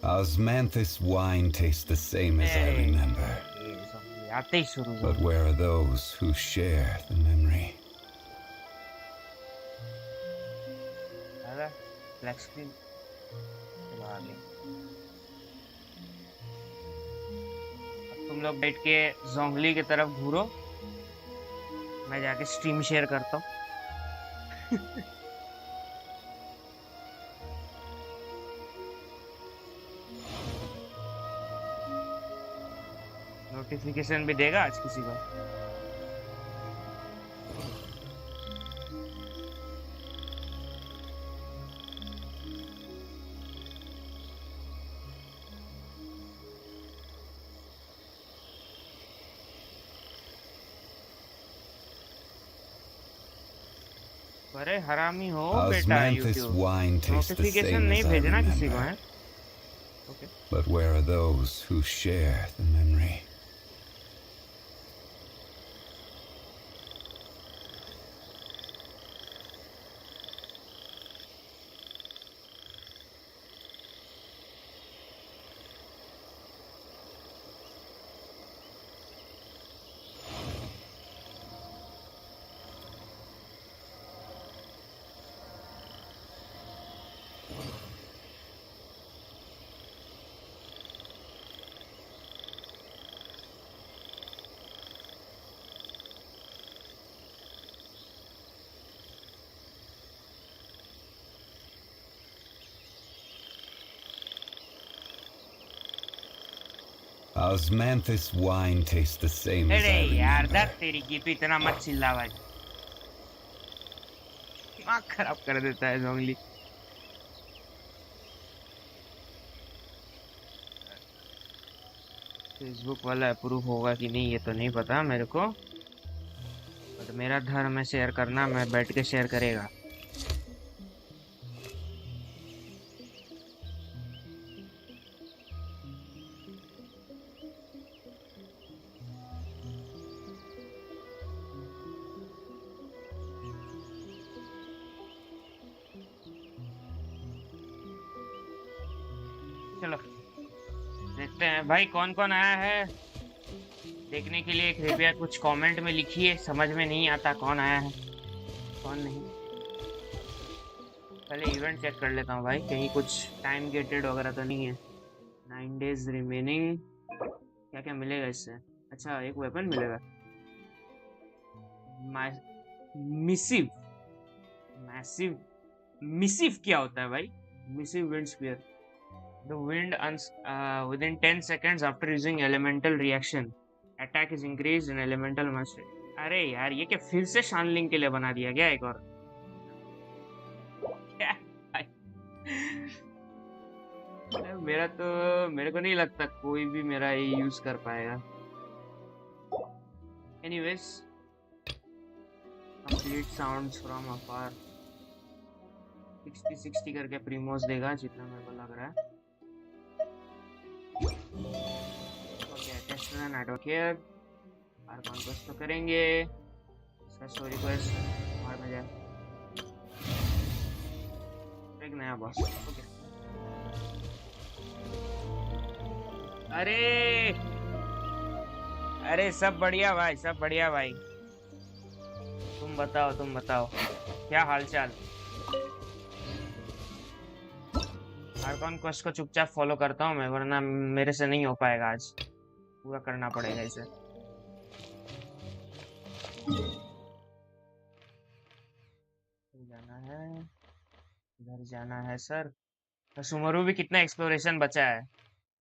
Osmanthus wine tastes the same as I remember. But where are those who share the memory? Black screen चलो आ गया। अब तुम लोग बैठ के जोंगली की तरफ घूरो, मैं जाके स्ट्रीम शेयर करता हूँ। नोटिफिकेशन भी देगा आज किसी को? अरे हरामी हो बेटा, यूट्यूब नोटिफिकेशन नहीं भेजना किसी को, है? Okay. But where are those who share the memory? Osmanthus wine tastes the same as I remember. यार दर्द तेरी की तो इतना मत चिल्ला भाई, दिमाग खराब कर देता है जोंगली। फेसबुक वाला अप्रूव होगा कि नहीं ये तो नहीं पता मेरे को, बट मेरा धर्म है शेयर करना, मैं बैठ के शेयर करेगा। चलो देखते हैं भाई कौन कौन आया है देखने के लिए। कृपया कुछ कमेंट में लिखिए, समझ में नहीं आता कौन आया है कौन नहीं। पहले इवेंट चेक कर लेता हूँ भाई, कहीं कुछ टाइम गेटेड वगैरह तो नहीं है। 9 days रिमेनिंग। क्या क्या मिलेगा इससे? अच्छा एक वेपन मिलेगा, मिसिव। मैसिव मिसिव क्या होता है भाई? Missive Windspear. The wind within 10 seconds after using elemental reaction, attack is increased in elemental mastery. अरे यार ये क्या फिर से शानलिंग के लिए बना दिया गया एक और? क्या? मेरे को नहीं लगता कोई भी मेरा ये यूज कर पाएगा। Anyways, complete sounds from afar. 60 करके प्रीमोस देगा जितना मेरे को लग रहा है। Okay, test run, I don't care. Archon quest तो करेंगे, इसका स्टोरी क्वेस्ट मार में जाए। एक नया बॉस। ओके अरे सब बढ़िया भाई, सब बढ़िया भाई। तुम बताओ क्या हालचाल? आर्कॉन क्वेस्ट को चुपचाप फॉलो करता हूँ मैं, वरना मेरे से नहीं हो पाएगा, आज पूरा करना पड़ेगा इसे। इधर जाना है सर। तो सुमरू भी कितना एक्सप्लोरेशन बचा है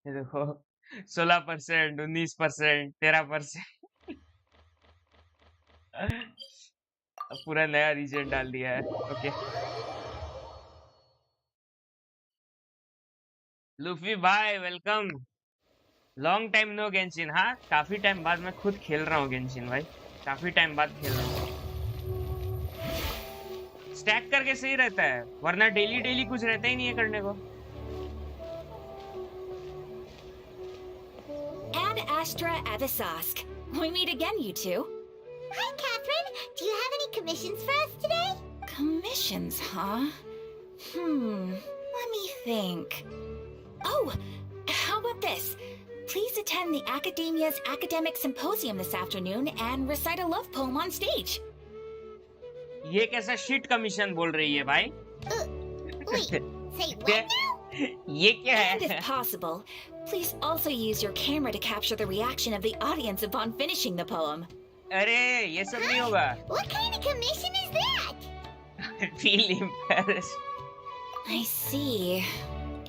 ये देखो, 16%, 19%, 13%। पूरा नया रीजन डाल दिया है। ओके लूफी भाई welcome, long time no Genshin. हाँ काफी टाइम बाद मैं खुद खेल रहा हूँ गेंशिन भाई, काफी टाइम बाद खेल रहा हूँ। स्टैक करके सही रहता है, वरना डेली कुछ रहता ही नहीं है करने को। And Astra Avisask. We meet again, you two. Hi, Catherine. Do you have any commissions for us today? Commissions, huh? Let me think. Oh, how about this? Please attend the Academia's Academic Symposium this afternoon and recite a love poem on stage. ये कैसा shit commission बोल रही है भाई? Wait, say what now? ये क्या And if है? possible, please also use your camera to capture the reaction of the audience upon finishing the poem. अरे ये सब नहीं होगा. What kind of commission is that? I feel embarrassed. I see.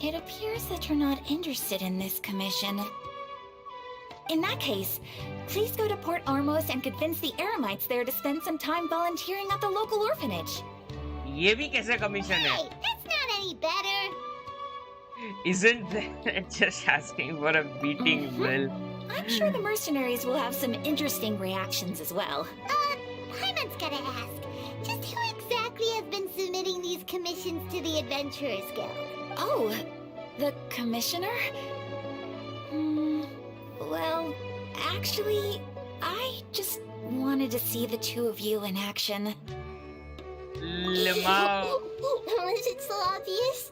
It appears that you're not interested in this commission. In that case, please go to Port Armos and convince the Eremites there to spend some time volunteering at the local orphanage. ये भी कैसा commission है? Hey, that's not any better. Isn't that just asking for a beating? Well, I'm sure the mercenaries will have some interesting reactions as well. Paimon's gotta ask. Just who exactly has been submitting these commissions to the Adventurers Guild? Oh, the commissioner? Well, actually, I just wanted to see the two of you in action. Limao. Was it so obvious?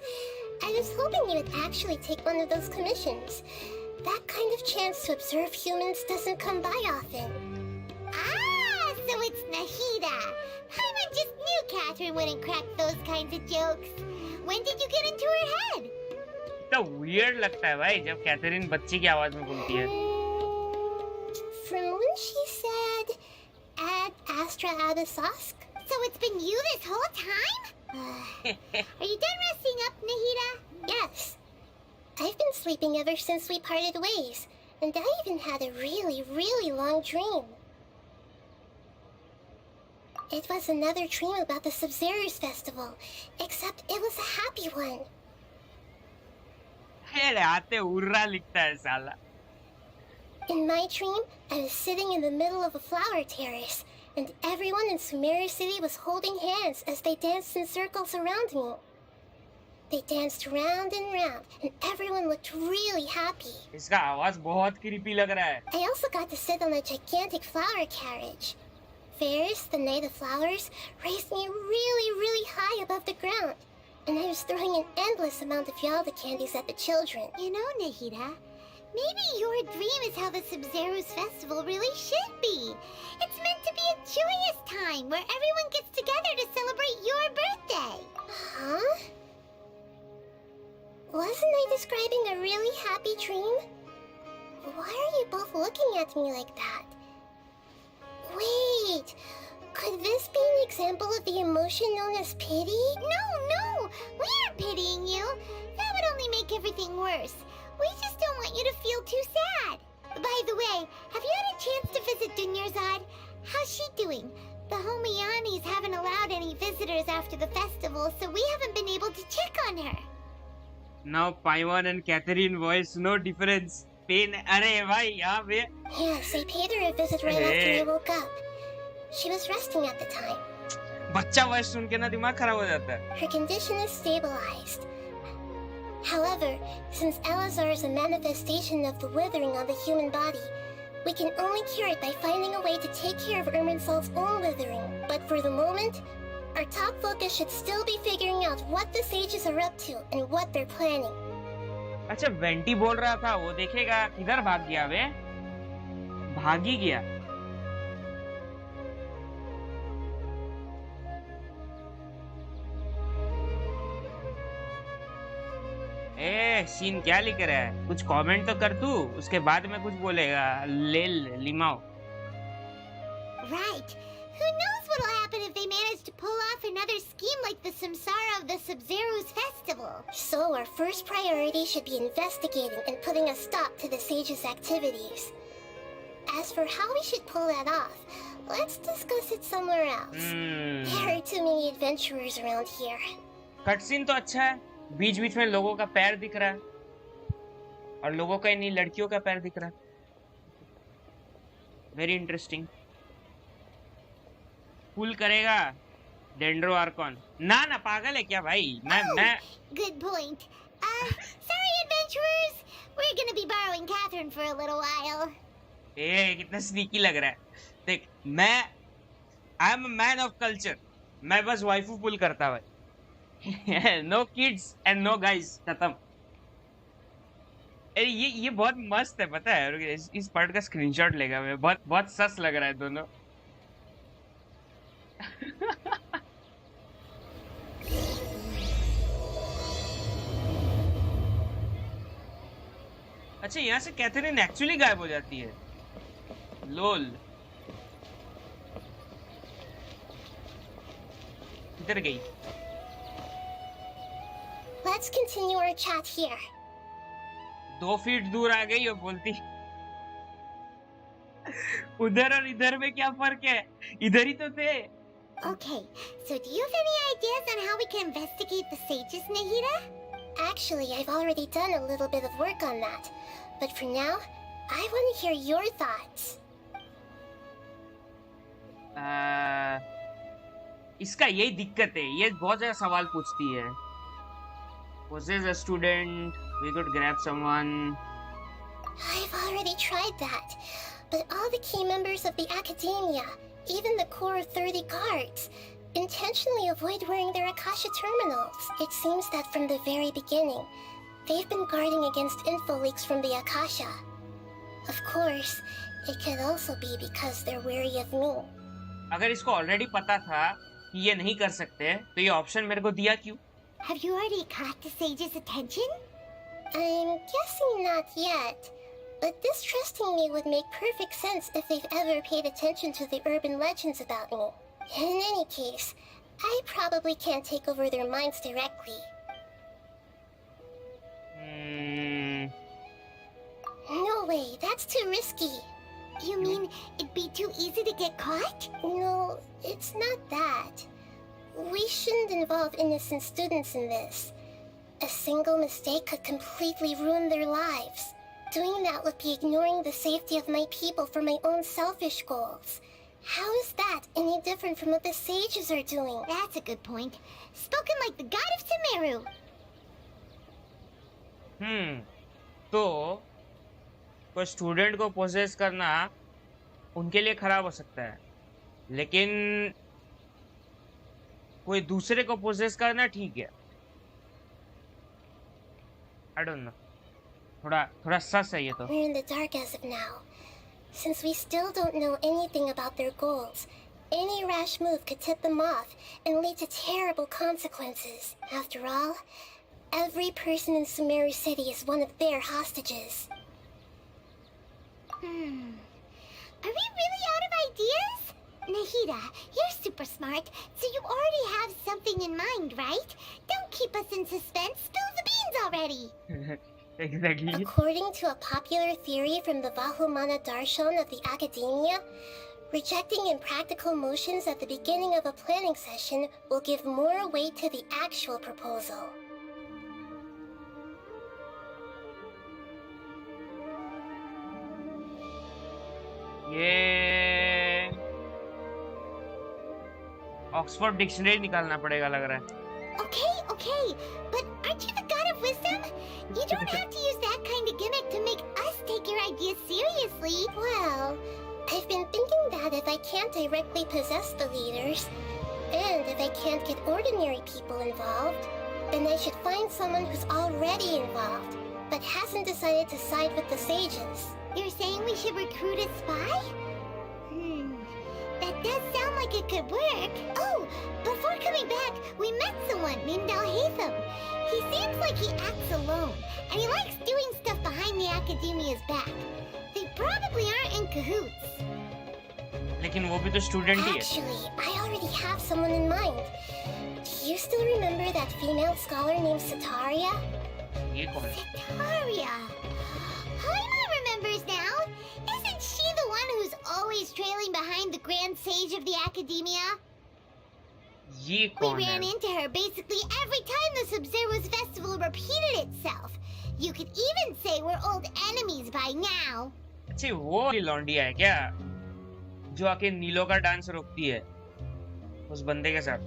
I was hoping you would actually take one of those commissions. That kind of chance to observe humans doesn't come by often. Ah, so it's Nahida. Paimon just knew Catherine wouldn't crack those kinds of jokes. When did you get into her head? तो weird लगता है भाई जब Catherine बच्ची की आवाज में बोलती है. From when she said, Ad Astra Abysosk? So it's been you this whole time? Are you done resting up, Nahida? Yes. I've been sleeping ever since we parted ways, and I even had a really, really long dream. It was another dream about the Sumeru's festival, except it was a happy one. अरे आते उर्रा लिखता है साला. In my dream, I was sitting in the middle of a flower terrace, and everyone in Sumeru City was holding hands as they danced in circles around me. They danced round and round, and everyone looked really happy. इसका आवाज बहुत creepy लग रहा है. I also got to sit on a gigantic flower carriage. Fairs, the night of flowers, raised me really, really high above the ground, and I was throwing an endless amount of Yalda candies at the children. You know, Nahida, maybe your dream is how the Sumeru's festival really should be. It's meant to be a joyous time where everyone gets together to celebrate your birthday. Huh? Wasn't I describing a really happy dream? Why are you both looking at me like that? Wait, could this be an example of the emotion known as pity? No, we aren't pitying you. That would only make everything worse. We just don't want you to feel too sad. By the way, have you had a chance to visit Dunyarzad? How's she doing? The Homianis haven't allowed any visitors after the festival, so we haven't been able to check on her. Now Paimon and Catherine voice no difference. Pain. अरे भाई यहाँ पे. Yes, I paid her a visit right after I woke up. She was resting at the time. बच्चा voice सुन के ना दिमाग खराब हो जाता है. Her condition is stabilized. However, since Elazar is a manifestation of the withering on the human body, we can only cure it by finding a way to take care of Irminsol's own withering. But for the moment, our top focus should still be figuring out what the sages are up to and what they're planning. अच्छा vanity बोल रहा था वो देखेगा किधर भाग गया वे. भाग ही गया. ए सीन क्या लिख रहा है. कुछ कमेंट तो कर तू. उसके बाद में कुछ बोलेगा. ले लिमाओ. Right. Who knows what'll happen if they manage to pull off another scheme like the Samsara of the Sumeru's festival? So our first priority should be investigating and putting a stop to the sages' activities. As for how we should pull that off, let's discuss it somewhere else. There are too many adventurers around here. Cutscene तो अच्छा है. बीच बीच में लोगों का पैर दिख रहा है और लोगों का नहीं लड़कियों का पैर दिख रहा है. Very interesting. पुल करेगा डेंड्रो आर्कॉन. ना पागल है क्या भाई. मैं Good point. Sorry adventurers, we're gonna be borrowing Catherine for a little while. कितना स्नीकी लग रहा है. देख मैं I am a man of culture. मैं बस वाइफू पुल करता भाई. No kids and no guys. खत्म. अरे ये बहुत मस्त है, पता है? रुक, इस पार्ट का स्क्रीनशॉट लेगा मैं, बहुत बहुत सस लग रहा है दोनों। अच्छा, यहाँ से कैथरीन एक्चुअली गायब हो जाती है। लोल, किधर गई? Let's continue our chat here. 2 feet दूर आ गई और बोलती उधर और इधर में क्या फर्क है? इधर ही तो थे। Okay, so do you have any ideas on how we can investigate the sages, Nahida? Actually, I've already done a little bit of work on that. But for now, I want to hear your thoughts. इसका यही दिक्कत है, ये बहुत ज्यादा सवाल पूछती है। Possess a student, we could grab someone. I've already tried that, but all the key members of the academia, even the core of 30 guards, intentionally avoid wearing their Akasha terminals. It seems that from the very beginning, they've been guarding against info leaks from the Akasha. Of course, it could also be because they're wary of me. अगर इसको already पता था कि ये नहीं कर सकते, तो ये ऑप्शन मेरे को दिया क्यों? Have you already caught the sage's attention? I'm guessing not yet, but distrusting me would make perfect sense if they've ever paid attention to the urban legends about me. In any case, I probably can't take over their minds directly. No way, that's too risky. You mean it'd be too easy to get caught? No, it's not that. We shouldn't involve innocent students in this. A single mistake could completely ruin their lives. Doing that would be ignoring the safety of my people for my own selfish goals. How is that any different from what the sages are doing? That's a good point. Spoken like the god of Sumeru. तो कोई student को possess करना उनके लिए खराब हो सकता है, लेकिन कोई दूसरे को पोसेस करना ठीक है। I don't know. थोड़ा सस है ये तो। We're in the dark as of now. Since we still don't know anything about their goals, any rash move could tip them off and lead to terrible consequences. After all, every person in Sumeru City is one of their hostages. Are we really out of ideas? Nahida, you're super smart, so you already have something in mind, right? Don't keep us in suspense. Spill the beans already. Exactly. According to a popular theory from the Vahumana Darshan of the academia, rejecting impractical motions at the beginning of a planning session will give more weight to the actual proposal. ये Oxford dictionary निकालना पड़ेगा लग रहा है। Okay, but aren't you the god of wisdom? You don't have to use that kind of gimmick to make us take your ideas seriously. Well, I've been thinking that if I can't directly possess the leaders, and if I can't get ordinary people involved, then I should find someone who's already involved, but hasn't decided to side with the sages. You're saying we should recruit a spy? That does sound like it could work. Oh, before coming back, we met someone named Al-Haytham. He seems like he acts alone, and he likes doing stuff behind the academia's back. They probably aren't in cahoots. लेकिन वो भी तो student ही है। Actually, I already have someone in mind. Do you still remember that female scholar named Sataria? ये कौन है? Sataria. Paimon remembers now. Isn't she the one who's always trailing behind the Grand Sage of the Academia? ये We कौन ran है? into her basically every time the Sumeru's festival repeated itself. You could even say we're old enemies by now. अच्छी वो लौंडिया है क्या, जो आके नीलो का डांस रोकती है उस बंदे के साथ?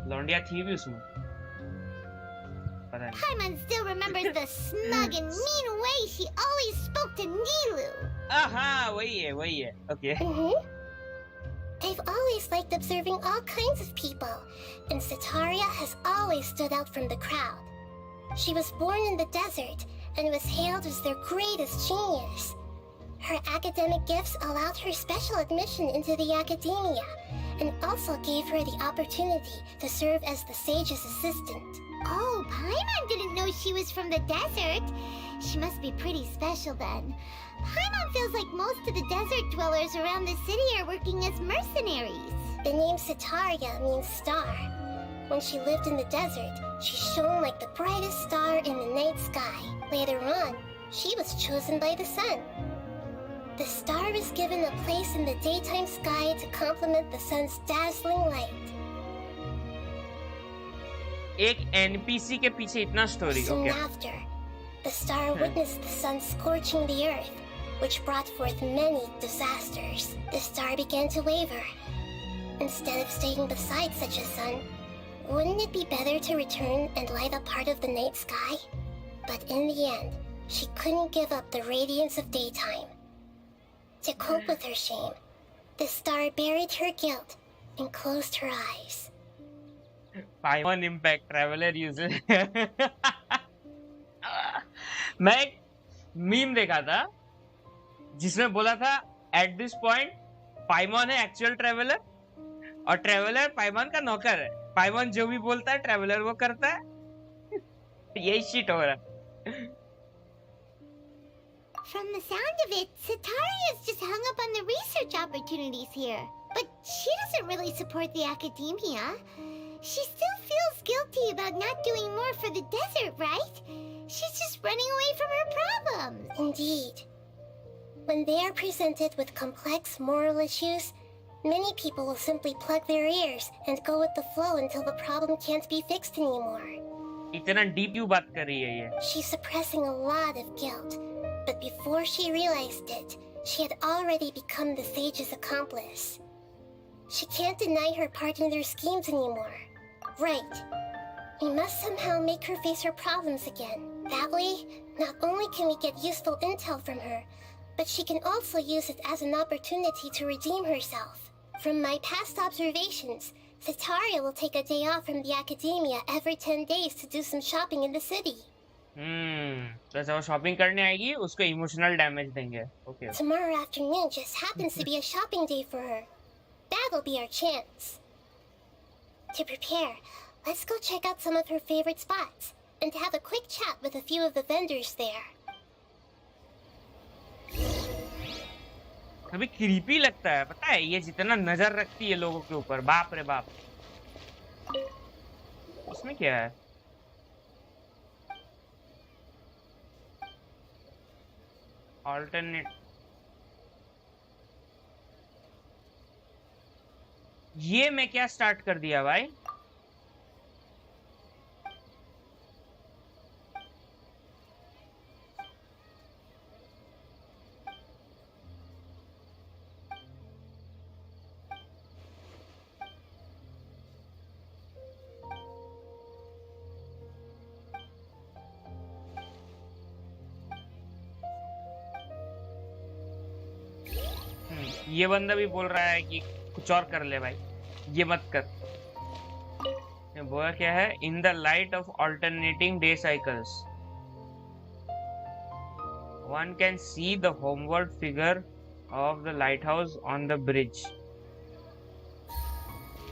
लौंडिया थी भी उसमें, पता नहीं। Paimon still remembers the smug and mean way she always spoke to Nilu. हाँ वही है, okay. I've always liked observing all kinds of people, and Sataria has always stood out from the crowd. She was born in the desert, and was hailed as their greatest genius. Her academic gifts allowed her special admission into the academia, and also gave her the opportunity to serve as the sage's assistant. Oh, Paimon didn't know she was from the desert. She must be pretty special then. Paimon feels like most of the desert dwellers around the city are working as mercenaries. The name Setaria means star. When she lived in the desert, she shone like the brightest star in the night sky. Later on, she was chosen by the sun. The star was given a place in the daytime sky to complement the sun's dazzling light. एक NPC के पीछे इतना story. Soon after, the star witnessed the sun scorching the earth, which brought forth many disasters. The star began to waver. Instead of staying beside such a sun, wouldn't it be better to return and light up part of the night sky? But in the end, she couldn't give up the radiance of daytime. To cope with her shame, the star buried her guilt and closed her eyes. Paimon impact traveler uses. मैं एक meme देखा था जिसमें बोला था at this point पाइमॉन है actual traveller और traveller पाइमॉन का नौकर है. पाइमॉन जो भी बोलता है ट्रेवलर वो करता है. यही शिट हो रहा. From the sound of it, Setaria's just hung up on the research opportunities here. But she doesn't really support the academia. She still feels guilty about not doing more for the desert, right? She's just running away from her problems. Indeed. When they are presented with complex moral issues, many people will simply plug their ears and go with the flow until the problem can't be fixed anymore. इतना deep क्यों बात कर रही है ये? She's suppressing a lot of guilt, but before she realized it, she had already become the sage's accomplice. She can't deny her part in their schemes anymore. Right. We must somehow make her face her problems again. That way, not only can we get useful intel from her, but she can also use it as an opportunity to redeem herself. From my past observations, Setaria will take a day off from the academia every 10 days to do some shopping in the city. तो ऐसा वो shopping करने आएगी उसको emotional damage देंगे. Okay. Tomorrow afternoon just happens to be a shopping day for her. That'll be our chance. To prepare, let's go check out some of her favorite spots and have a quick chat with a few of the vendors there. कभी creepy लगता है पता है ये जितना नजर रखती है लोगों के ऊपर. बाप रे बाप. इसमें क्या है? ऑल्टरनेट. ये मैं क्या स्टार्ट कर दिया भाई? ये बंदा भी बोल रहा है कि कुछ और कर ले भाई, ये मत कर. बोला क्या है? In the light of alternating day cycles one can see the homeward figure of the light house on the bridge.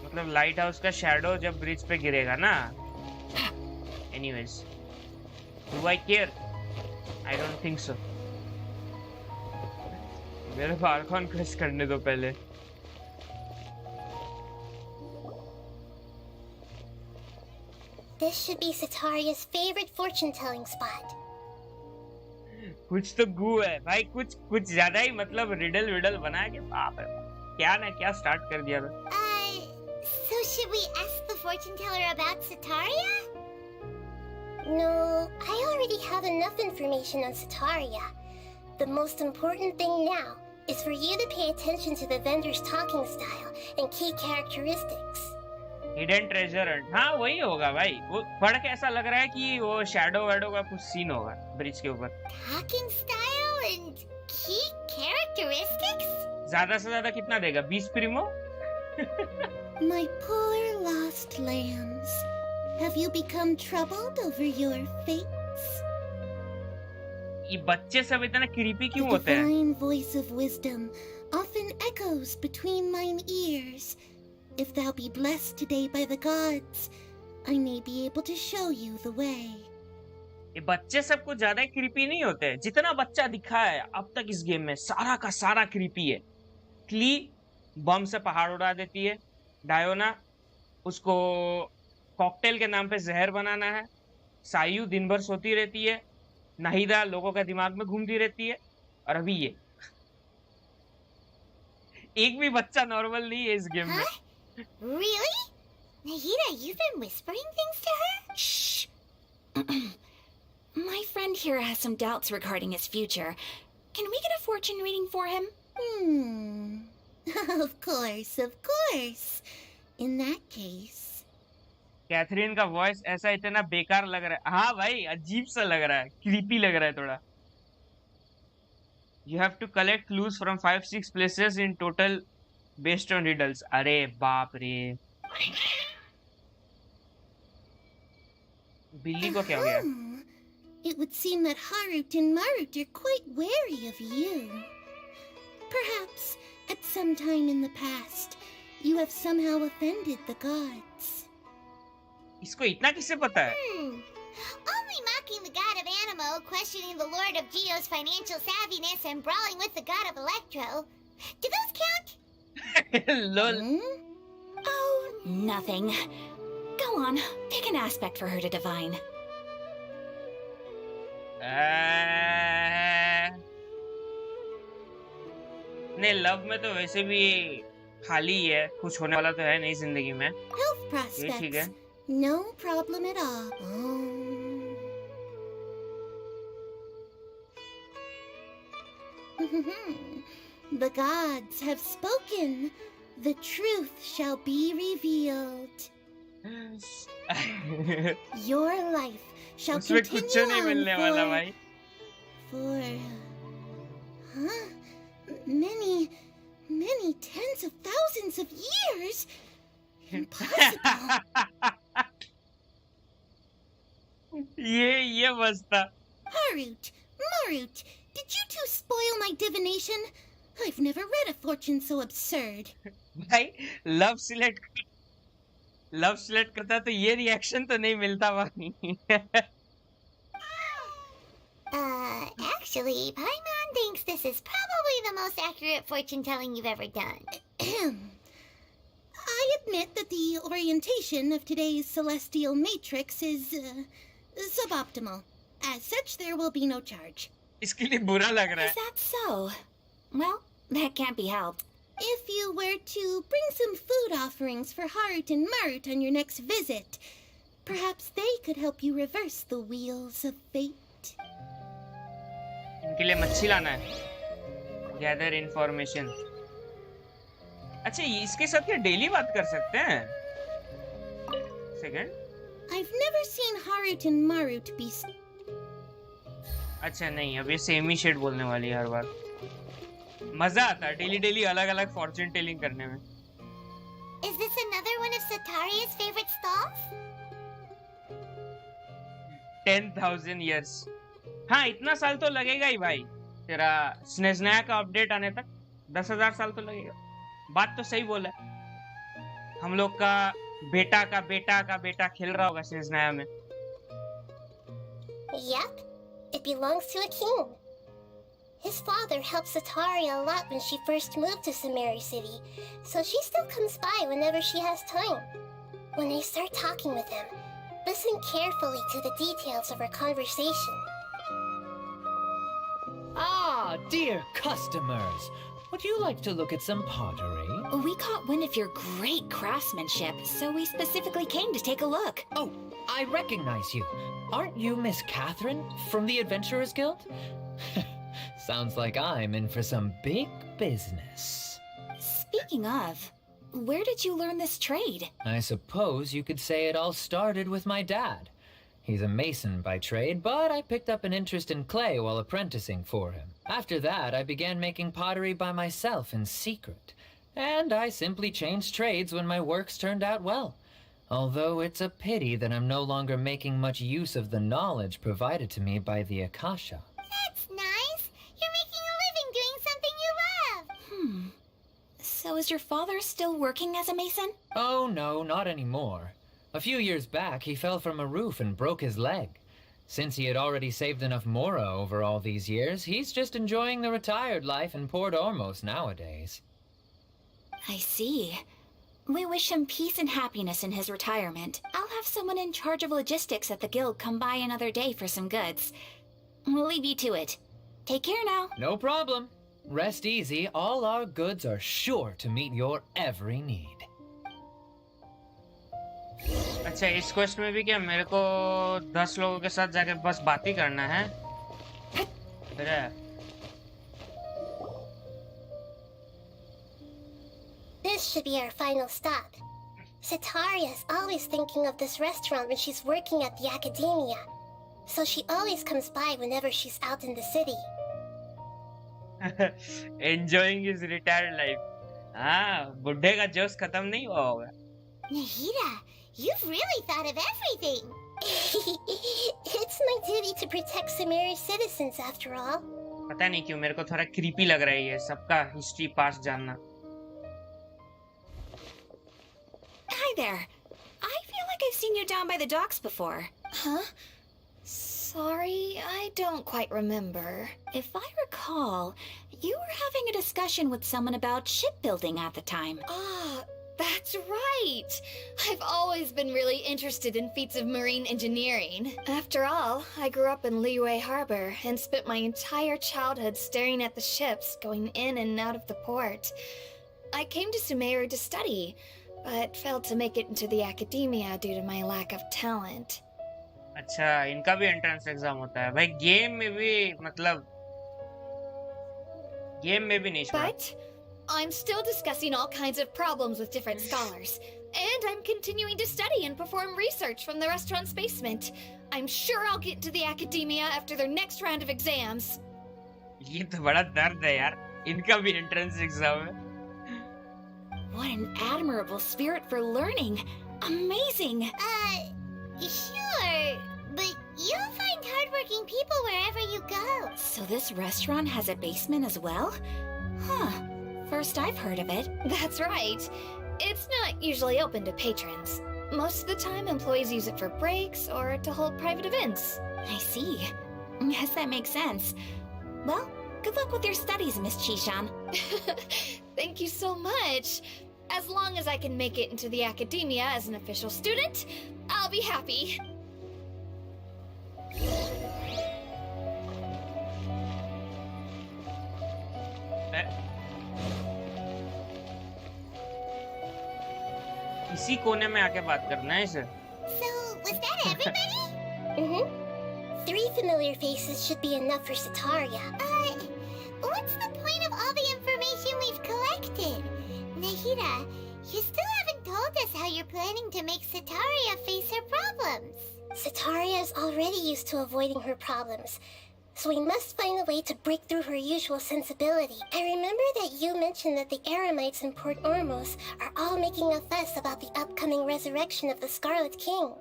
मतलब लाइट हाउस का शैडो जब ब्रिज पे गिरेगा ना. Anyways, do I care? I don't think so. मेरे को Arcon crush करने दो पहले. This should be Setaria's favorite fortune-telling spot. कुछ तो गू है भाई, कुछ ज्यादा ही मतलब रिडल बना के बाप है. क्या ना क्या स्टार्ट कर दिया था. So should we ask the fortune teller about Setaria? No, I already have enough information on Setaria. The most important thing now is for you to pay attention to the vendor's talking style and key characteristics. Hidden treasure Hunt. हाँ वही होगा भाई. वो पढ़ के ऐसा लग रहा है कि वो शैडो वैडो का कुछ सीन होगा ब्रिज के ऊपर. Talking style and key characteristics? ज्यादा से ज्यादा कितना देगा? 20 Primo. My poor lost lambs, have you become troubled over your fates? ये बच्चे सब इतना creepy क्यों The होते हैं? divine voice of wisdom often echoes between mine ears. If thou be blessed today by the gods, I may be able to show you the way. ये बच्चे सब कुछ ज्यादा creepy नहीं होते हैं। जितना बच्चा दिखा है अब तक इस गेम में सारा का सारा creepy है। क्ली बम से पहाड़ उड़ा देती है। डायोना उसको कॉकटेल के नाम पे जहर बनाना है। सायु दिन भर सोती रहती है। नाहिदा लोगों के दिमाग में घूमती रहती है। और अभी ये एक भी बच्चा नॉर्मल नहीं है इस गेम में। Really? Nahida, you've been whispering things to her? Shh. My friend here has some doubts regarding his future. Can we get a fortune reading for him? Of course, of course. In that case. Katheryne का voice ऐसा इतना बेकार लग रहा है। हाँ भाई अजीब सा लग रहा है, क्रीपी लग रहा है थोड़ा। You have to collect clues from 5-6 places in total based on riddles. अरे बाप रे। बिल्ली को क्या हो गया? It would seem that Harut and Marut are quite wary of you. Perhaps, at some time in the past, you have somehow offended the gods. इसको इतना किससे पता है? Only mocking the god of Animo, questioning the lord of Geo's financial savviness, and brawling with the god of Electro. Do those count? Lol. Oh, nothing. Go on, pick an aspect for her to divine. नहीं love में तो वैसे भी खाली ही है, कुछ होने वाला तो है नहीं जिंदगी में। Health prospects. ठीक है। No problem at all. The gods have spoken. The truth shall be revealed. Your life shall उसमें कुछ नहीं continue मिलने वाला भाई। for many tens of thousands of years. Impossible. ये मस्त था। Harut, Marut, did you two spoil my divination? I've never read a fortune so absurd. भाई लव सिलेक्ट करता तो ये रिएक्शन तो नहीं मिलता भाई। Actually, Paimon thinks this is probably the most accurate fortune telling you've ever done. I admit that the orientation of today's celestial matrix is suboptimal. As such, there will be no charge. इसके लिए बुरा लग रहा Is है। that so? Well, that can't be helped. If you were to bring some food offerings for Harut and Marut on your next visit, perhaps they could help you reverse the wheels of fate. इनके लिए मच्छी लाना है। Gather information। अच्छा इसके साथ क्या daily बात कर सकते हैं? Second. I've never seen Harut and Marut be. अच्छा नहीं अब ये सेम ही शेड बोलने वाली है हर बार। मजा आता है डेली अलग अलग फॉर्च्यून टेलिंग करने में। Is this another one of Sataria's favorite stalls? 10,000 years। हाँ इतना साल तो लगेगा ही भाई। तेरा स्नेज़नाया का अपडेट आने तक 10,000 साल तो लगेगा। बात तो सही बोला। हम लोग का बेटा खेल रहा होगा स्नेज़नाया में। Yep, it belongs to a king. His father helped Sataria a lot when she first moved to Sumeru City, so she still comes by whenever she has time. When I start talking with him, listen carefully to the details of our conversation. Ah, dear customers, would you like to look at some pottery? We caught wind of your great craftsmanship, so we specifically came to take a look. Oh, I recognize you. Aren't you Miss Catherine from the Adventurers Guild? Sounds like I'm in for some big business. Speaking of, where did you learn this trade? I suppose you could say it all started with my dad. He's a mason by trade, but I picked up an interest in clay while apprenticing for him. After that, I began making pottery by myself in secret. And I simply changed trades when my works turned out well. Although it's a pity that I'm no longer making much use of the knowledge provided to me by the Akasha. That's So is your father still working as a mason? Oh no, not anymore. A few years back, he fell from a roof and broke his leg. Since he had already saved enough mora over all these years, he's just enjoying the retired life in Port Ormos nowadays. I see. We wish him peace and happiness in his retirement. I'll have someone in charge of logistics at the guild come by another day for some goods. We'll leave you to it. Take care now. No problem. Rest easy, all our goods are sure to meet your every need. अच्छा, इस quest में भी क्या मेरे को 10 लोगों के साथ जाके बस बात ही करना है? अरे This should be our final stop. Sitaria is always thinking of this restaurant when she's working at the academia, so she always comes by whenever she's out in the city. enjoying his retired life. हाँ, बुड्ढे का जोश खत्म नहीं हुआ होगा. Nahida, you've really thought of everything. It's my duty to protect Sumeru's citizens, after all. पता नहीं क्यों मेरे को थोड़ा creepy लग रहा है ये सबका history past जानना. Hi there. I feel like I've seen you down by the docks before. Huh? Sorry, I don't quite remember. If I recall, you were having a discussion with someone about shipbuilding at the time. Ah, that's right! I've always been really interested in feats of marine engineering. After all, I grew up in Liyue Harbor and spent my entire childhood staring at the ships going in and out of the port. I came to Sumeru to study, but failed to make it into the academia due to my lack of talent. अच्छा, इनका भी entrance exam होता है भाई. Game में भी मतलब game में भी नहीं छोड़ा. But I'm still discussing all kinds of problems with different scholars, and I'm continuing to study and perform research from the restaurant's basement. I'm sure I'll get into the academia after their next round of exams. ये तो बड़ा दर्द है यार. इनका भी entrance exam है. What an admirable spirit for learning. Amazing. Sure, but you'll find hardworking people wherever you go. So this restaurant has a basement as well? Huh. First I've heard of it. That's right. It's not usually open to patrons. Most of the time, employees use it for breaks or to hold private events. I see. Yes, that makes sense. Well, good luck with your studies, Miss Chishan. Thank you so much. As long as I can make it into the academia as an official student, I'll be happy. इसी कोने में आके बात करना है इसे. So, was that everybody? Mm-hmm. 3 familiar faces should be enough for Sitaria. What's the point of all the information we've collected? Nahida, you still haven't told us how you're planning to make Sitaria face her problems. Sitaria is already used to avoiding her problems, so we must find a way to break through her usual sensibility. I remember that you mentioned that the Eremites in Port Ormos are all making a fuss about the upcoming resurrection of the Scarlet King.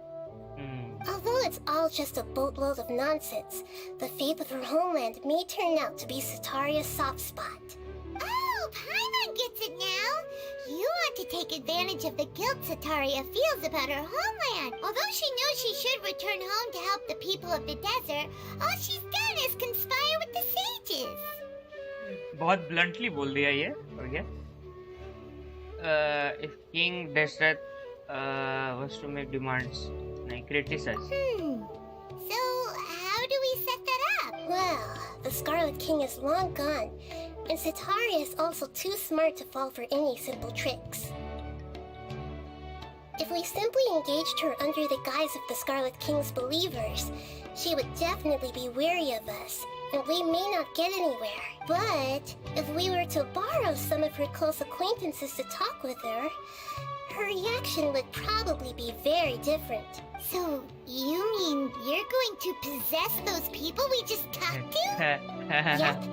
Although it's all just a boatload of nonsense, the fate of her homeland may turn out to be Sitaria's soft spot. Oh, Paimon gets it now! You want to take advantage of the guilt Sitaria feels about her homeland. Although she knows she should return home to help the people of the desert, all she's done is conspire with the sages. बहुत bluntly बोल दिया ये. Okay. If King Deshret was to make demands, नहीं criticize. So, how do we set that up? Well, the Scarlet King is long gone, and Sitaria is also too smart to fall for any simple tricks. If we simply engaged her under the guise of the Scarlet King's believers, she would definitely be wary of us, and we may not get anywhere. But if we were to borrow some of her close acquaintances to talk with her, her reaction would probably be very different. So, you mean you're going to possess those people we just talked to? Yep.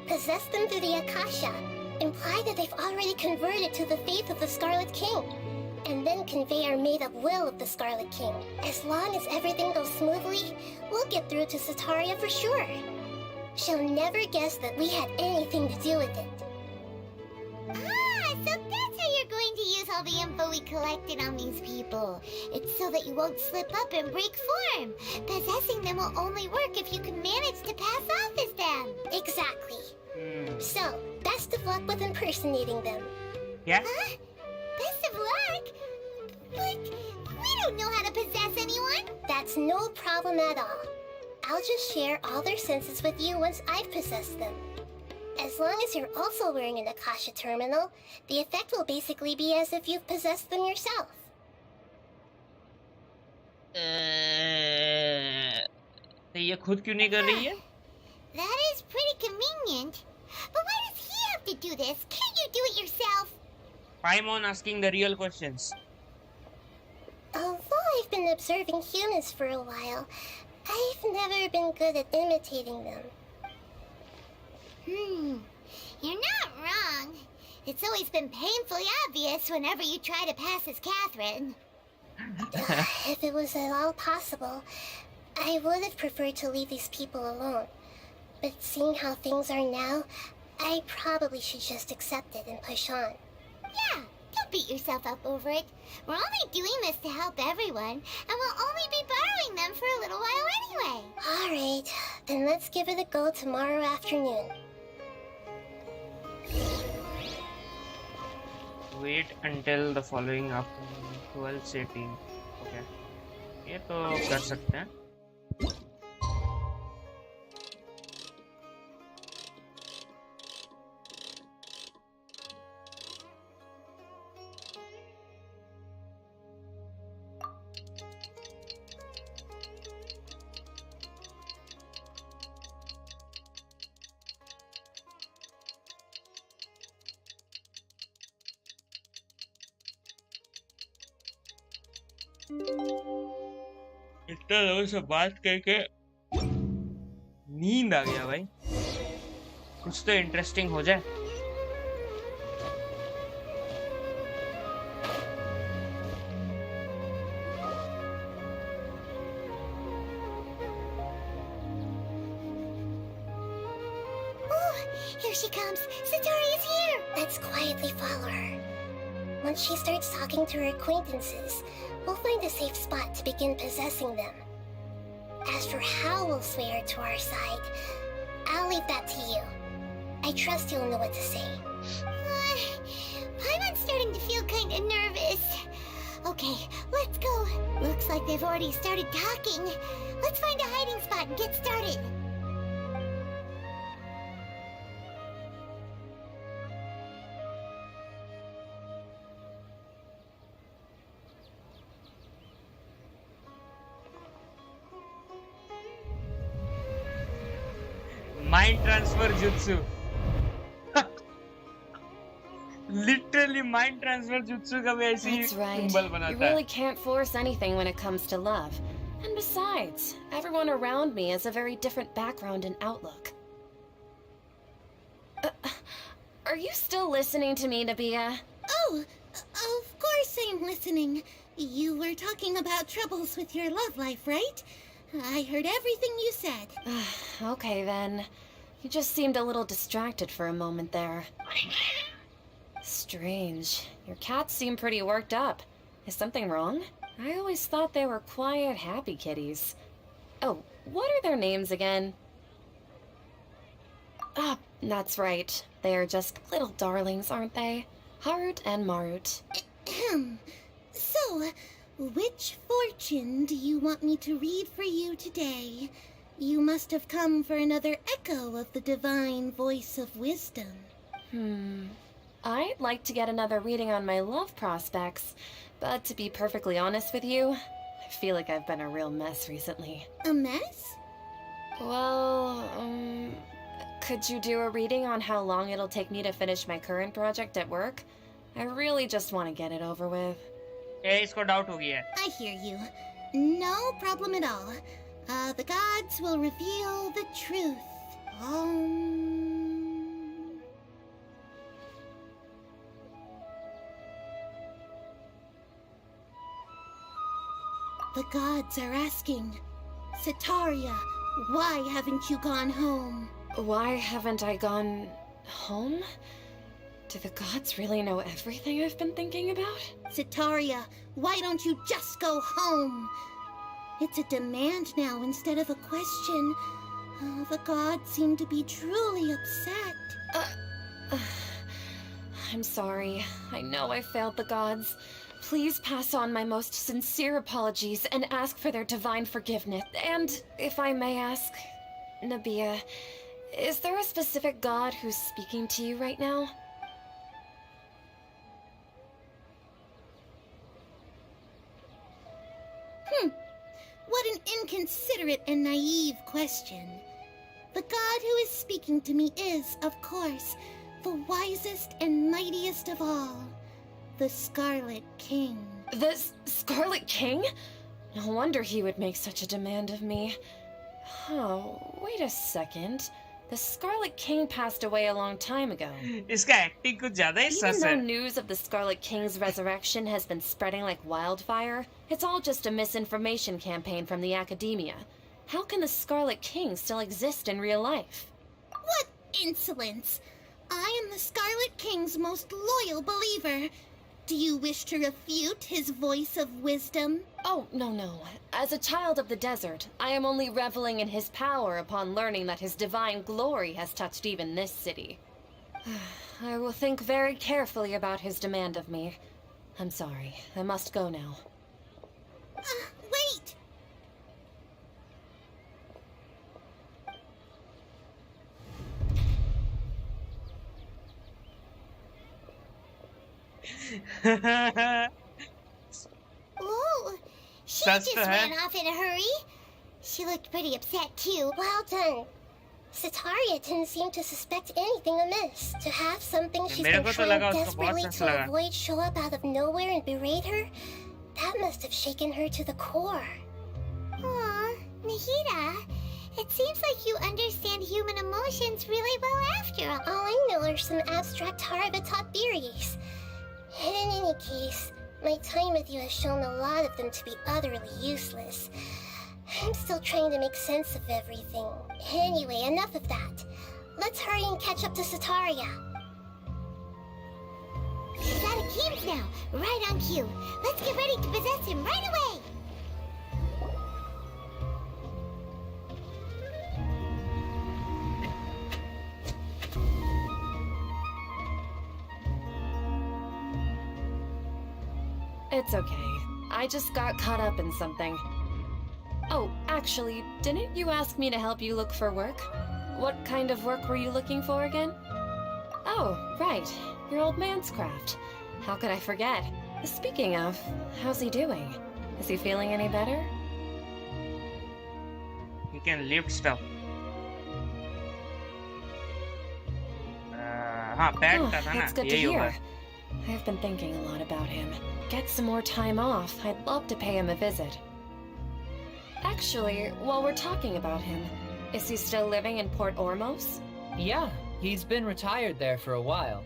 Possess them through the Akasha. Imply that they've already converted to the faith of the Scarlet King. And then convey our made-up will of the Scarlet King. As long as everything goes smoothly, we'll get through to Sitaria for sure. She'll never guess that we had anything to do with it. Ah, so that's how you're going to use all the info we collected on these people. It's so that you won't slip up and break form. Possessing them will only work if you can manage to pass off as them. Exactly. So, best of luck with impersonating them. Yeah. Huh? Best of luck? But we don't know how to possess anyone. That's no problem at all. I'll just share all their senses with you once I've possessed them. As long as you're also wearing an Akasha terminal, the effect will basically be as if you've possessed them yourself. तो ये खुद क्यों नहीं कर रही है? That is pretty convenient. But why does he have to do this? Can't you do it yourself? Paimon asking the real questions. Although I've been observing humans for a while, I've never been good at imitating them. You're not wrong. It's always been painfully obvious whenever you try to pass as Catherine. If it was at all possible, I would have preferred to leave these people alone. But seeing how things are now, I probably should just accept it and push on. Yeah, don't beat yourself up over it. We're only doing this to help everyone, and we'll only be borrowing them for a little while anyway. Alright, then let's give it a go tomorrow afternoon. Wait until the following afternoon, 12 से 18. Okay. ये तो कर सकते हैं. इतना लोगों से बात करके नींद आ गया भाई. कुछ तो इंटरेस्टिंग हो जाए. Here she comes. Satori is here. Let's quietly follow her. Once she starts talking to her acquaintances, we'll find a safe spot to begin possessing them. As for how we'll sway her to our side, I'll leave that to you. I trust you'll know what to say. I'm starting to feel kind of nervous. Okay, let's go. Looks like they've already started talking. Let's find a hiding spot and get started. Mind transfer jutsu. Literally mind transfer jutsu का भी ऐसी That's right. symbol बनाता You है. really can't force anything when it comes to love. And besides, everyone around me has a very different background and outlook. Are you still listening to me, Nabia? Oh, of course I'm listening. You were talking about troubles with your love life, right? I heard everything you said. Okay then. You just seemed a little distracted for a moment there. Strange. Your cats seem pretty worked up. Is something wrong? I always thought they were quiet, happy kitties. Oh, what are their names again? Ah, that's right. They are just little darlings, aren't they? Harut and Marut. So, which fortune do you want me to read for you today? You must have come for another echo of the divine voice of wisdom. I'd like to get another reading on my love prospects, but to be perfectly honest with you, I feel like I've been a real mess recently. A mess? Well, could you do a reading on how long it'll take me to finish my current project at work? I really just want to get it over with. इसको doubt हो गया है. I hear you. No problem at all. The gods will reveal the truth. The gods are asking, Sataria, why haven't you gone home? Why haven't I gone home? Do the gods really know everything I've been thinking about? Sitaria, why don't you just go home? It's a demand now instead of a question. Oh, the gods seem to be truly upset. I'm sorry. I know I failed the gods. Please pass on my most sincere apologies and ask for their divine forgiveness. And, if I may ask, Nabia, is there a specific god who's speaking to you right now? What an inconsiderate and naive question. The god who is speaking to me is, of course, the wisest and mightiest of all, the Scarlet King. The Scarlet King? No wonder he would make such a demand of me. Oh, wait a second. The Scarlet King passed away a long time ago. इसका acting कुछ ज्यादा ही Even सस though है. news of the Scarlet King's resurrection has been spreading like wildfire, it's all just a misinformation campaign from the academia. How can the Scarlet King still exist in real life? What insolence! I am the Scarlet King's most loyal believer. Do you wish to refute his voice of wisdom? Oh, no. As a child of the desert, I am only reveling in his power upon learning that his divine glory has touched even this city. I will think very carefully about his demand of me. I'm sorry. I must go now. Wait! Oh, she That's just the ran heck? off in a hurry. She looked pretty upset too. Well done. Sitaria didn't seem to suspect anything amiss. To have something she's मेरे been को तो trying लगा उसको बहुत desperately such to लगा. avoid show up out of nowhere and berate her, that must have shaken her to the core. Aw, Nahida, it seems like you understand human emotions really well after all. All I know are some abstract Harabatop theories. In any case, my time with you has shown a lot of them to be utterly useless. I'm still trying to make sense of everything. Anyway, enough of that. Let's hurry and catch up to Sitaria. He's out of Keem's now, right on cue. Let's get ready to possess him right away. It's okay. I just got caught up in something. Oh, actually, didn't you ask me to help you look for work? What kind of work were you looking for again? Oh, right. Your old man's craft. How could I forget? Speaking of, how's he doing? Is he feeling any better? He can lift stuff. हाँ bat का था ना That's good to यही होगा. hear. I've been thinking a lot about him. Get some more time off. I'd love to pay him a visit. Actually, while we're talking about him, is he still living in Port Ormos? Yeah, he's been retired there for a while.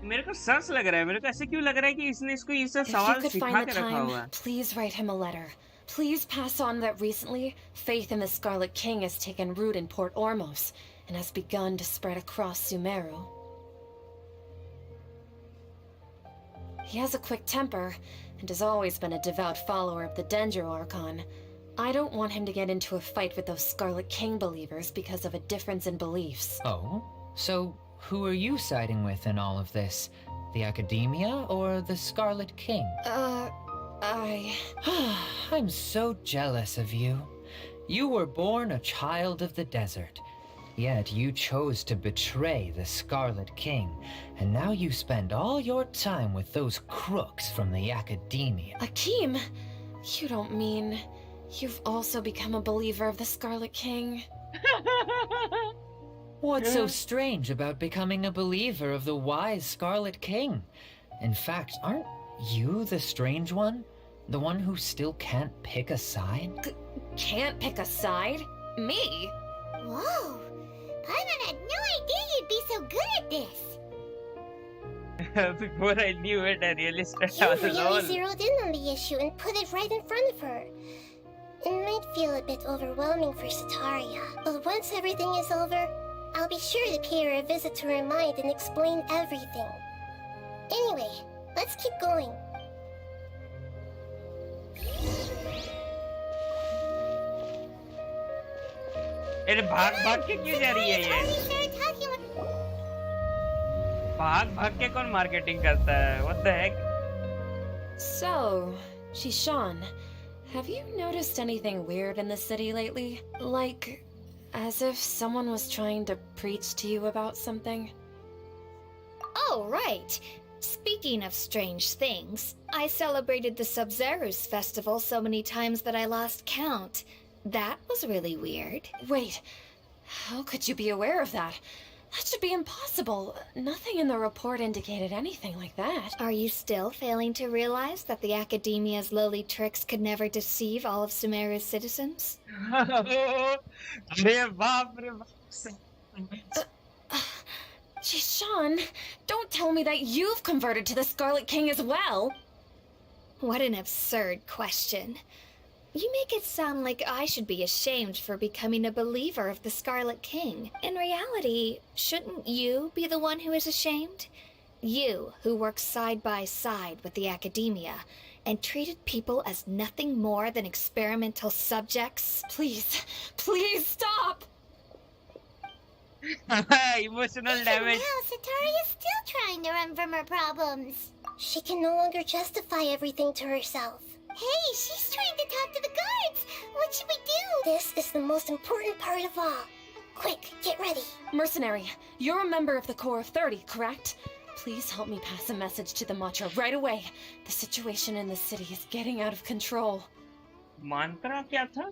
मेरे को सस लग रहा है. मेरे को ऐसे क्यों लग रहा है कि इसने इसको ये सब If you सवाल could सिखा find the के रखा हुआ है. time, please write him a letter. Please pass on that recently, faith in the Scarlet King has taken root in Port Ormos and has begun to spread across Sumeru. He has a quick temper and has always been a devout follower of the Dendro Archon. I don't want him to get into a fight with those Scarlet King believers because of a difference in beliefs. Oh? So, who are you siding with in all of this? The Academia or the Scarlet King? I'm so jealous of you. You were born a child of the desert. Yet you chose to betray the Scarlet King, and now you spend all your time with those crooks from the Academia. Akeem, you don't mean you've also become a believer of the Scarlet King? What's so strange about becoming a believer of the wise Scarlet King? In fact, aren't you the strange one? The one who still can't pick a side? Can't pick a side? Me? Whoa! Paimon had no idea you'd be so good at this. Before I knew it, I really started You all really alone. zeroed in on the issue and put it right in front of her. It might feel a bit overwhelming for Sitaria, but once everything is over, I'll be sure to pay her a visit to her mind and explain everything. Anyway, let's keep going. अरे भाग भाग के क्यों जा रही है ये? भाग भाग के कौन मार्केटिंग करता है? What the heck? So, Shishan, have you noticed anything weird in the city lately? Like, as if someone was trying to preach to you about something? Oh, right. Speaking of strange things, I celebrated the Sub-Zerus festival so many times that I lost count. That was really weird. Wait, how could you be aware of that? That should be impossible. Nothing in the report indicated anything like that. Are you still failing to realize that the Academia's lowly tricks could never deceive all of Sumeru's citizens? अरे बाप रे बाप. Shishan, don't tell me that you've converted to the Scarlet King as well. What an absurd question. You make it sound like I should be ashamed for becoming a believer of the Scarlet King. In reality, shouldn't you be the one who is ashamed? You, who works side by side with the Academia, and treated people as nothing more than experimental subjects. Please, please stop! Emotional damage. Now, Sataria's still trying to run from her problems. She can no longer justify everything to herself. Hey, she's trying to talk to the guards. What should we do? This is the most important part of all. Quick, get ready. Mercenary, you're a member of the Corps of 30, correct? Please help me pass a message to the Matcha right away. The situation in the city is getting out of control. Mantra क्या था?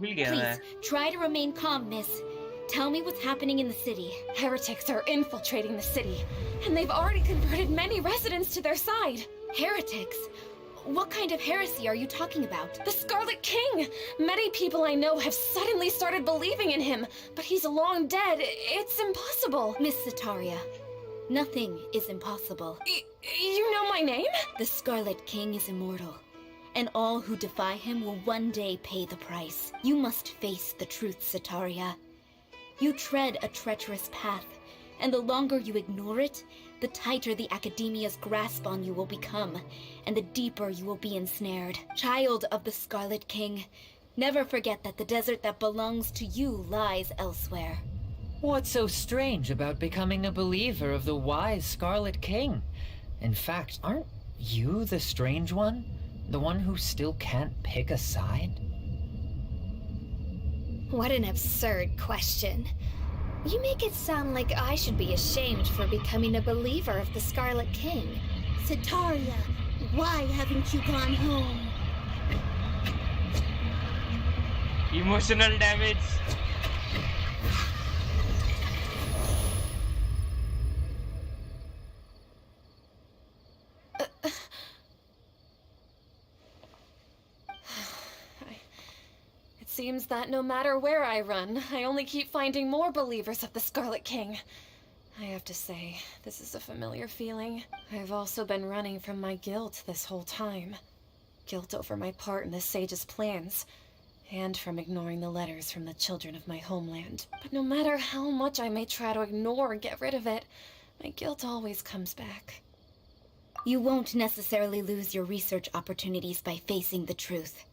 भूल गया मैं. Please, try to remain calm, miss. Tell me what's happening in the city. Heretics are infiltrating the city, and they've already converted many residents to their side. Heretics? What kind of heresy are you talking about? The Scarlet King! Many people I know have suddenly started believing in him, but he's long dead. It's impossible. Miss Sataria, nothing is impossible. You know my name? The Scarlet King is immortal, and all who defy him will one day pay the price. You must face the truth, Sataria. You tread a treacherous path, and the longer you ignore it, the tighter the Academia's grasp on you will become, and the deeper you will be ensnared. Child of the Scarlet King, never forget that the desert that belongs to you lies elsewhere. What's so strange about becoming a believer of the wise Scarlet King? In fact, aren't you the strange one? The one who still can't pick a side? What an absurd question. You make it sound like I should be ashamed for becoming a believer of the Scarlet King. Sataria, why haven't you gone home? Emotional damage. It seems that no matter where I run, I only keep finding more believers of the Scarlet King. I have to say, this is a familiar feeling. I've also been running from my guilt this whole time. Guilt over my part in the Sage's plans, and from ignoring the letters from the children of my homeland. But no matter how much I may try to ignore or get rid of it, my guilt always comes back. You won't necessarily lose your research opportunities by facing the truth.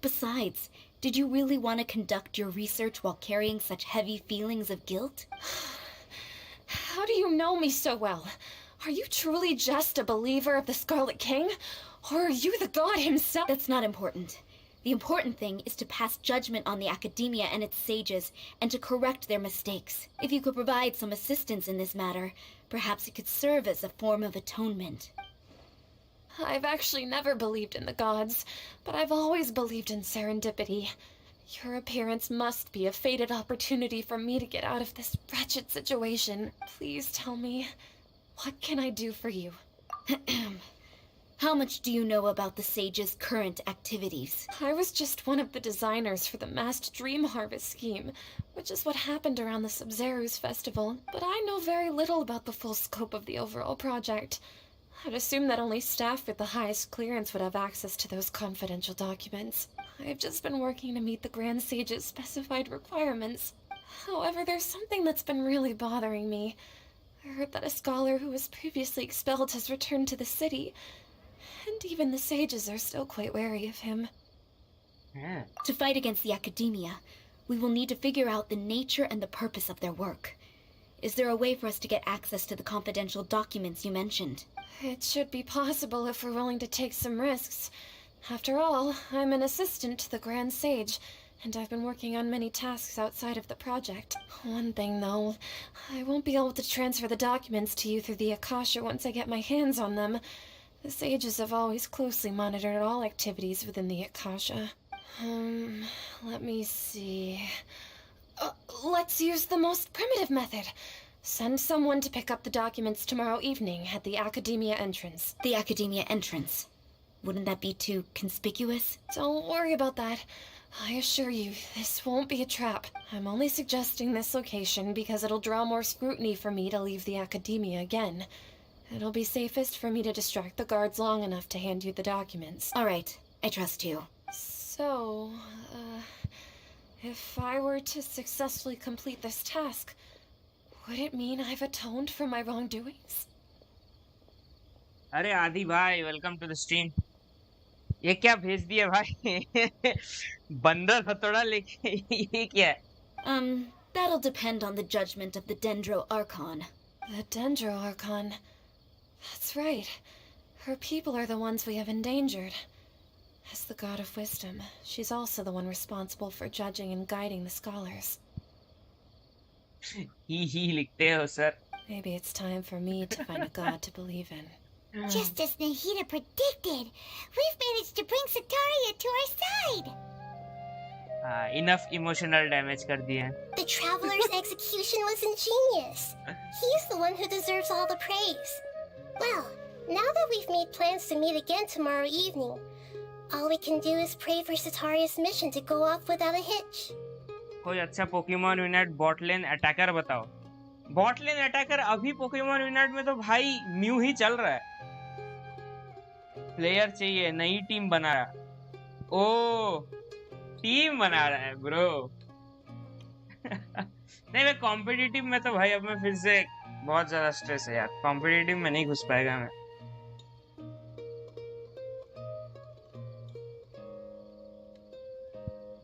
Besides, did you really want to conduct your research while carrying such heavy feelings of guilt? How do you know me so well? Are you truly just a believer of the Scarlet King? Or are you the god himself? That's not important. The important thing is to pass judgment on the Academia and its sages, and to correct their mistakes. If you could provide some assistance in this matter, perhaps it could serve as a form of atonement. I've actually never believed in the gods, but I've always believed in serendipity. Your appearance must be a fated opportunity for me to get out of this wretched situation. Please tell me, what can I do for you? How much do you know about the sage's current activities? I was just one of the designers for the massed dream harvest scheme, which is what happened around the Sub-Zerus festival, but I know very little about the full scope of the overall project. I'd assume that only staff with the highest clearance would have access to those confidential documents. I've just been working to meet the Grand Sage's specified requirements. However, there's something that's been really bothering me. I heard that a scholar who was previously expelled has returned to the city, and even the sages are still quite wary of him. Yeah. To fight against the academia, we will need to figure out the nature and the purpose of their work. Is there a way for us to get access to the confidential documents you mentioned? It should be possible if we're willing to take some risks. After all, I'm an assistant to the Grand Sage, and I've been working on many tasks outside of the project. One thing, though, I won't be able to transfer the documents to you through the Akasha once I get my hands on them. The sages have always closely monitored all activities within the Akasha. Let me see. Let's use the most primitive method. Send someone to pick up the documents tomorrow evening at the Academia entrance. The Academia entrance. Wouldn't that be too conspicuous? Don't worry about that. I assure you, this won't be a trap. I'm only suggesting this location because it'll draw more scrutiny for me to leave the Academia again. It'll be safest for me to distract the guards long enough to hand you the documents. All right, I trust you. So, if I were to successfully complete this task, would it mean I've atoned for my wrongdoings? अरे आदि भाई, welcome to the stream. ये क्या भेज दिया भाई? बंदर हथौड़ा लेके ये क्या है? That'll depend on the judgment of the Dendro Archon. The Dendro Archon. That's right. Her people are the ones we have endangered. As the god of wisdom, she's also the one responsible for judging and guiding the scholars. ही लिखते हो sir. Maybe it's time for me to find a god to believe in. Just as Nahida predicted, we've managed to bring Sataria to our side. Enough emotional damage कर दिए। The traveler's execution was ingenious. He's the one who deserves all the praise. Well, now that we've made plans to meet again tomorrow evening, all we can do is pray for Sataria's mission to go off without a hitch. कोई अच्छा Pokemon unit bot लेन attacker बताओ। Bot लेन attacker अभी Pokemon unit में तो भाई mu ही चल रहा है। प्लेयर चाहिए, नई टीम बना रहा। ओ टीम बना रहा है ब्रो। नहीं मैं कॉम्पिटिटिव में तो भाई अब मैं फिर से बहुत ज्यादा स्ट्रेस है यार। कॉम्पिटिटिव में नहीं घुस पाएगा मैं।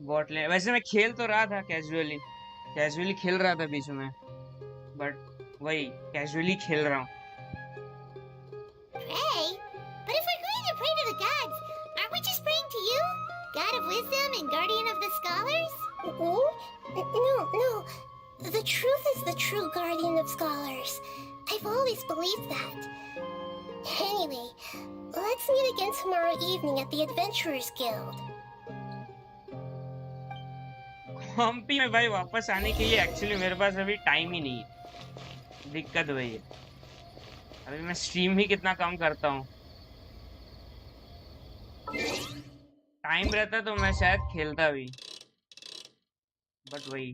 बॉट लेन वैसे मैं खेल तो रहा था कैजुअली खेल रहा था बीच में, बट वही कैजुअली खेल रहा हूँ। Pray? But if we're going to pray to the gods, aren't we just praying to you? God of wisdom and guardian of the scholars? No. The truth is the true guardian of scholars. I've always believed that. Anyway, let's meet again tomorrow evening at the Adventurers Guild. कॉम्पी में भाई वापस आने के लिए actually मेरे पास अभी time ही नहीं है। दिक्कत वही है, अभी मैं स्ट्रीम ही कितना कम करता हूँ। टाइम रहता तो मैं शायद खेलता भी, बट वही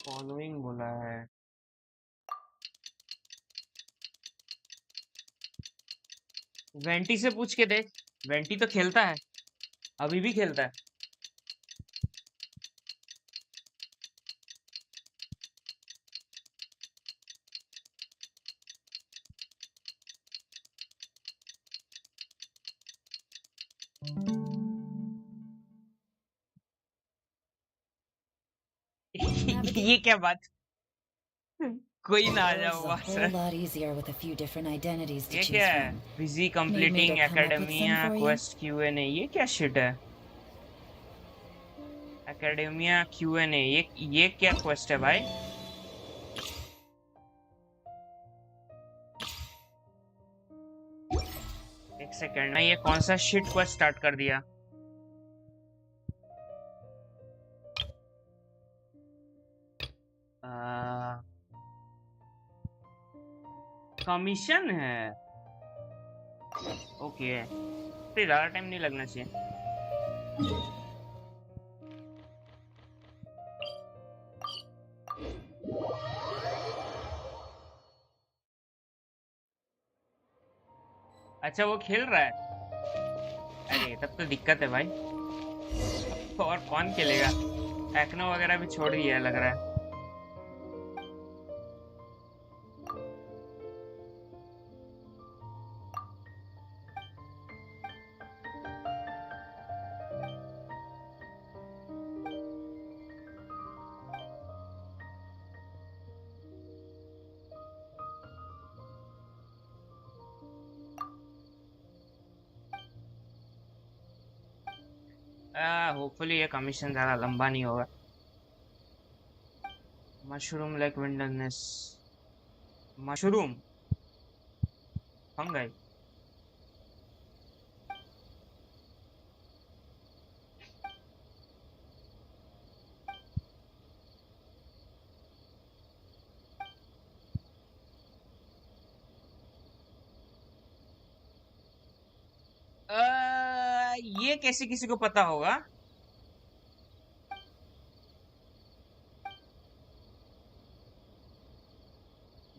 फॉलोइंग बोला है। वेंटी से पूछ के देख, वेंटी तो खेलता है, अभी भी खेलता है। ये क्या बात? कोई ना आ जाओ वहाँ से। ये क्या है? Busy completing academia quest Q&A। ये क्या शिट है? एकेडमिया Q&A ये क्या क्वेस्ट है भाई? एक सेकंड, मैं ये कौन सा शिट क्वेस्ट स्टार्ट कर दिया? कमीशन है। ओके, तो ज्यादा टाइम नहीं लगना चाहिए। अच्छा वो खेल रहा है तब तो दिक्कत है भाई। और कौन खेलेगा? एक्नो वगैरह भी छोड़ दिया है लग रहा है। होपफुली ये कमीशन ज़्यादा लंबा नहीं होगा। Mushroom like wilderness, mushroom fungi. ये कैसे किसी को पता होगा?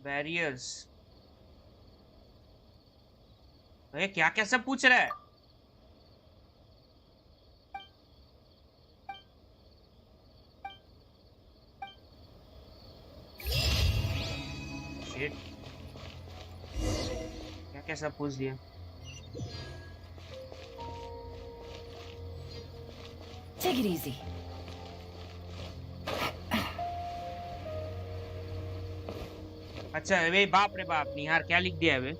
बैरियर्स, ये क्या क्या सब पूछ रहा है? शिट, क्या क्या सब पूछ दिया। Take it easy. अच्छा वे बाप रे बाप, निहार क्या लिख दिया है वे?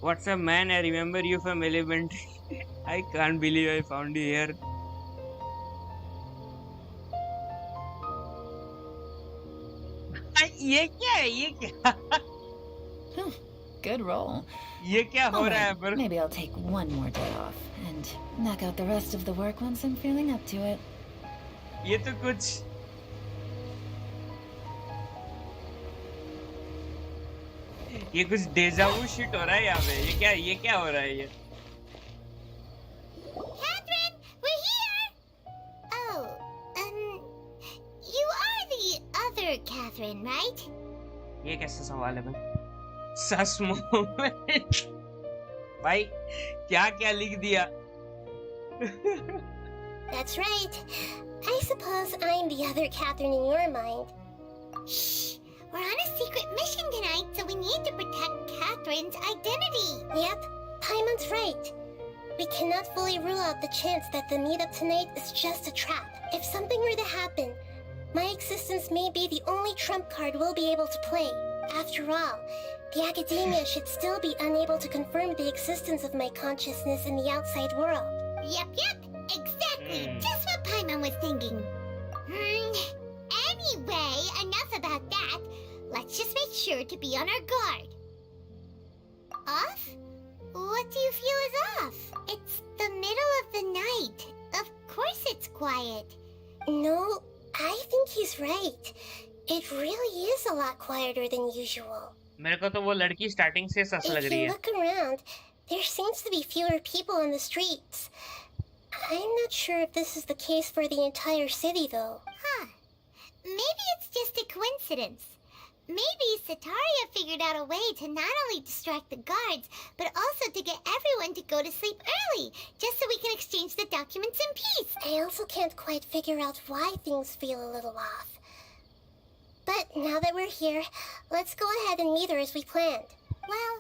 What's up man, I remember you from elementary. I can't believe I found you here. ये क्या है? ये क्या? Good roll. ये क्या हो रहा है? पर Maybe I'll take one more day off and knock out the rest of the work once I'm feeling up to it. ये तो कुछ डेजावू शिट हो रहा है यहाँ पे। ये क्या हो रहा है ये? Catherine, we're here! Oh, you are the other Catherine, right? ये कैसा सवाल है भाई? सस मोमेंट भाई, क्या क्या लिख दिया? That's right. I suppose I'm the other Catherine in your mind. Shh! We're on a secret mission tonight, so we need to protect Catherine's identity. Yep, Paimon's right. We cannot fully rule out the chance that the meetup tonight is just a trap. If something were to happen, my existence may be the only trump card we'll be able to play. After all, the academia should still be unable to confirm the existence of my consciousness in the outside world. Yep, exactly. Just what Paimon was thinking. Anyway, enough about that. Let's just make sure to be on our guard. Off? What do you feel is off? It's the middle of the night. Of course it's quiet. No, I think he's right. It really is a lot quieter than usual. मेरे को तो वो लड़की starting से सस लग If रही you है। look around, there seems to be fewer people on the streets. I'm not sure if this is the case for the entire city, though. Huh. Maybe it's just a coincidence. Maybe Sataria figured out a way to not only distract the guards, but also to get everyone to go to sleep early, just so we can exchange the documents in peace. I also can't quite figure out why things feel a little off. But now that we're here, let's go ahead and meet her as we planned. Well,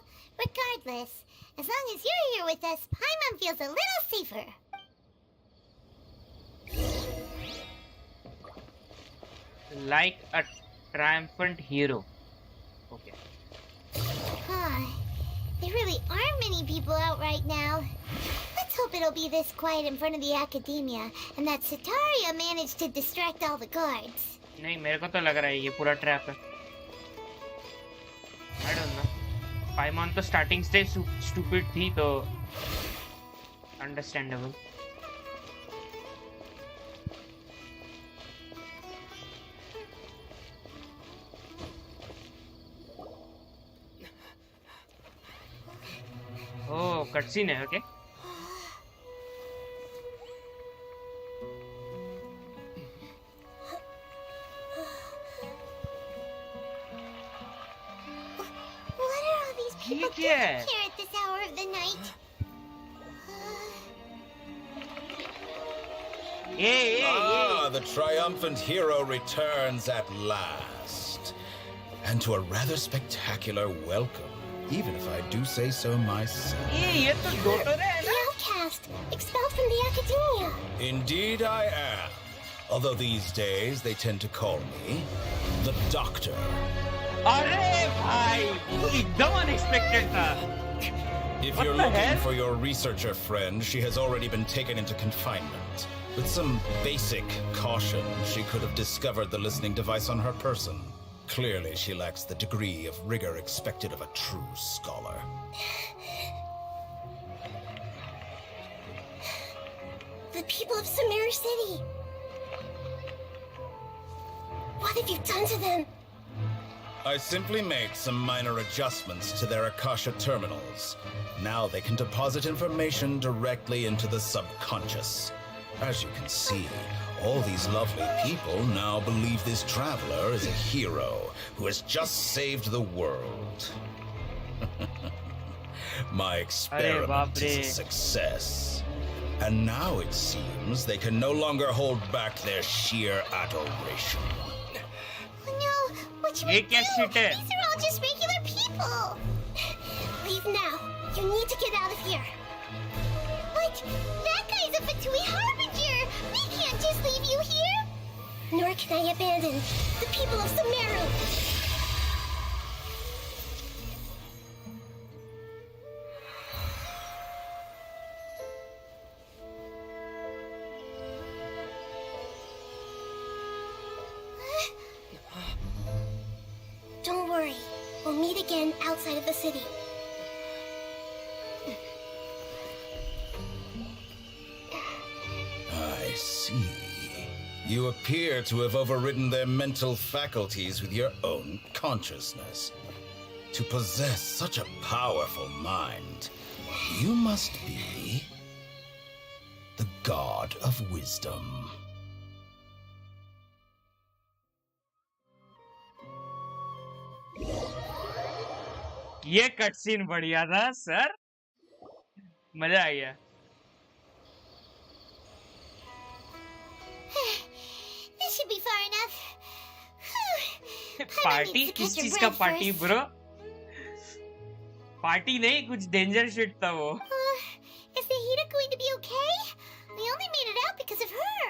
regardless, as long as you're here with us, Paimon feels a little safer. Like a triumphant hero. Okay. There really aren't many people out right now. Let's hope it'll be this quiet in front of the academia, and that Sataria managed to distract all the guards. नहीं, मेरे को तो लग रहा है ये पूरा trap है। I don't know. पाइमॉन तो स्टार्टिंग से स्टूपिड थी, तो अंडरस्टैंडेबल। ओह, कटसीन है। Okay. What are all these people doing Yeah. here at this hour of the night? Hey. The triumphant hero returns at last. And to a rather spectacular welcome, even if I do say so myself. ये तो doctor है The ना? outcast, expelled from the academia. Indeed I am. Although these days they tend to call me the Doctor. अरे भाई, वो एकदम unexpected था. If What you're the looking hell? for your researcher friend, she has already been taken into confinement. With some basic caution, she could have discovered the listening device on her person. Clearly, she lacks the degree of rigor expected of a true scholar. The people of Sumeru City. What have you done to them? I simply made some minor adjustments to their Akasha terminals. Now they can deposit information directly into the subconscious. As you can see, all these lovely people now believe this traveler is a hero who has just saved the world. My experiment is a success. And now it seems they can no longer hold back their sheer adoration. Oh no, what should we ये do? क्या shit है? These are all just regular people. Leave now. You need to get out of here. But that guy's a Fatui Harbinger. We can't just leave you here. Nor can I abandon the people of Sumeru. Don't worry. We'll meet again outside of the city. I see. You appear to have overridden their mental faculties with your own consciousness. To possess such a powerful mind, you must be the god of wisdom. ये cut scene बढ़िया था sir, मजा आ गया. This should be far enough. Party किस चीज का party bro? Party नहीं, कुछ डेंजर शिट था वो. Is Nahida going to be okay? We only made it out because of her.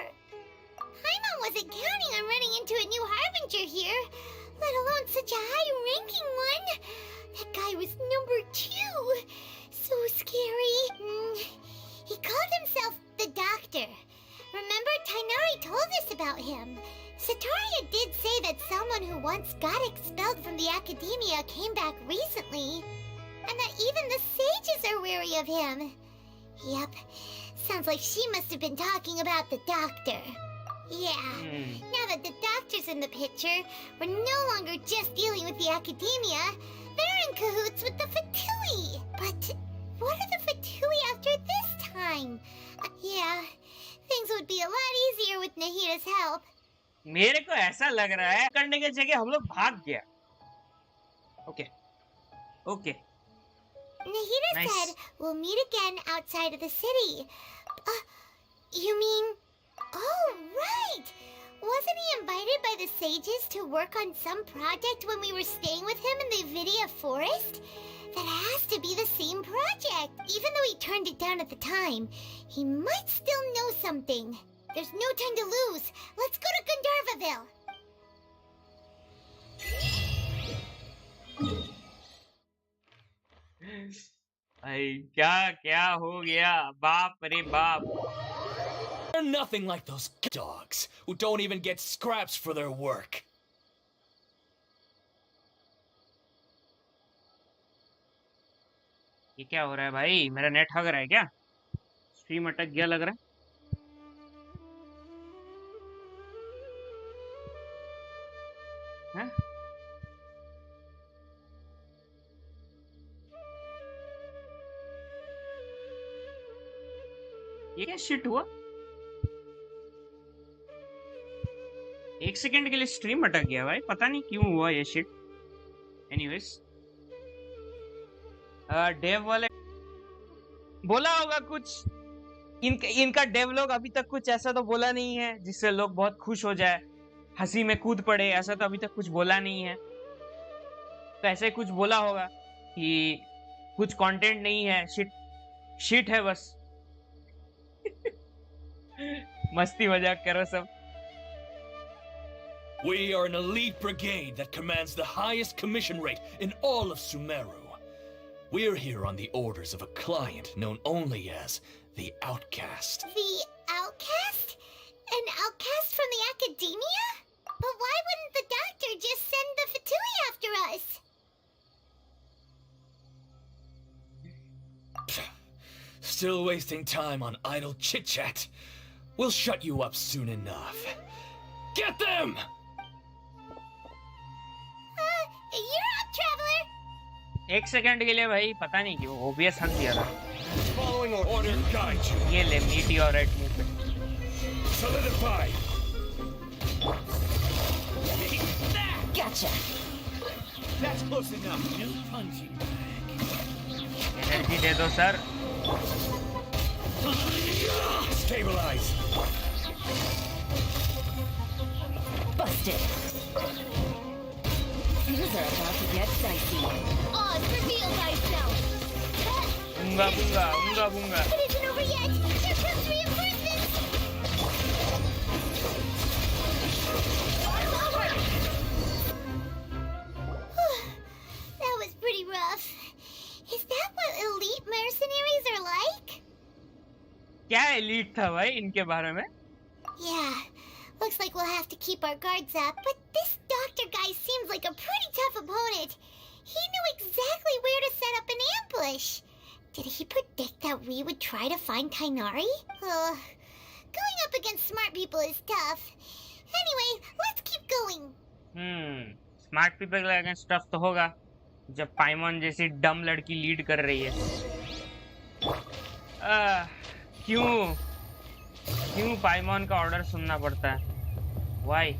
Paimon wasn't counting on running into a new Harbinger here, let alone such a high-ranking one. That guy was number 2. So scary. He called himself the Doctor. Remember, Tighnari told us about him. Sataria did say that someone who once got expelled from the academia came back recently. And that even the sages are wary of him. Yep. Sounds like she must have been talking about the Doctor. Yeah. Now that the Doctor's in the picture, we're no longer just dealing with the academia. They're in cahoots with the Fatui. But what are the Fatui after this time? Yeah. Things would be a lot easier with Nahida's help. मेरे को ऐसा लग रहा है करने के जगह हम लोग भाग गया. Okay. Nahida Nice. said we'll meet again outside of the city. You mean... Oh, right! Wasn't he invited by the sages to work on some project when we were staying with him in the Vidia forest? That has to be the same project. Even though he turned it down at the time, he might still know something. There's no time to lose. Let's go to Gandharvaville. भाई क्या क्या हो गया, बाप रे बाप. They're nothing like those dogs who don't even get scraps for their work. ये क्या हो रहा है भाई? मेरा नेट हग रहा है क्या? स्ट्रीम अटक गया लग रहा है. हैं? ये क्या शिट हुआ? 1 सेकंड के लिए स्ट्रीम अटक गया भाई, पता नहीं क्यों हुआ ये शिट. एनीवेज, डेव वाले बोला होगा कुछ. इनका डेवलॉग अभी तक कुछ ऐसा तो बोला नहीं है जिससे लोग बहुत खुश हो जाए, हंसी में कूद पड़े, ऐसा तो अभी तक कुछ बोला नहीं है। तो ऐसे कुछ बोला होगा कि कुछ कंटेंट नहीं है, शिट है बस। मस्ती मजाक करो सब। We are an elite brigade that commands the highest commission rate in all of Sumeru. We're here on the orders of a client known only as the Outcast. The Outcast? An outcast from the academia? But why wouldn't the doctor just send the Fatui after us? Still wasting time on idle chit-chat. We'll shut you up soon enough. Get them! You're up, traveler! एक second के लिए भाई पता नहीं क्यों OBS हक दिया था। Following order guide you. ये ले meteorite movement। Solidify. Gotcha. That's close enough. New punching bag. Energy दे दो sir. Stabilize. Busted. Things are about to get dicey. Oz, reveal thyself! Unga bunga, unga bunga. It isn't over yet! Here comes reinforcements! That was pretty rough. Is that what elite mercenaries are like? क्या elite था भाई इनके बारे में? Yeah, looks like we'll have to keep our guards up, but this doctor guy seems like a pretty tough opponent. He knew exactly where to set up an ambush. Did he predict that we would try to find tighnari? Going up against smart people is tough. Anyway, let's keep going. Smart people against tough तो होगा जब पाइमॉन जैसी डम लड़की lead कर रही है। क्यों पाइमॉन का ऑर्डर सुनना पड़ता है? Why?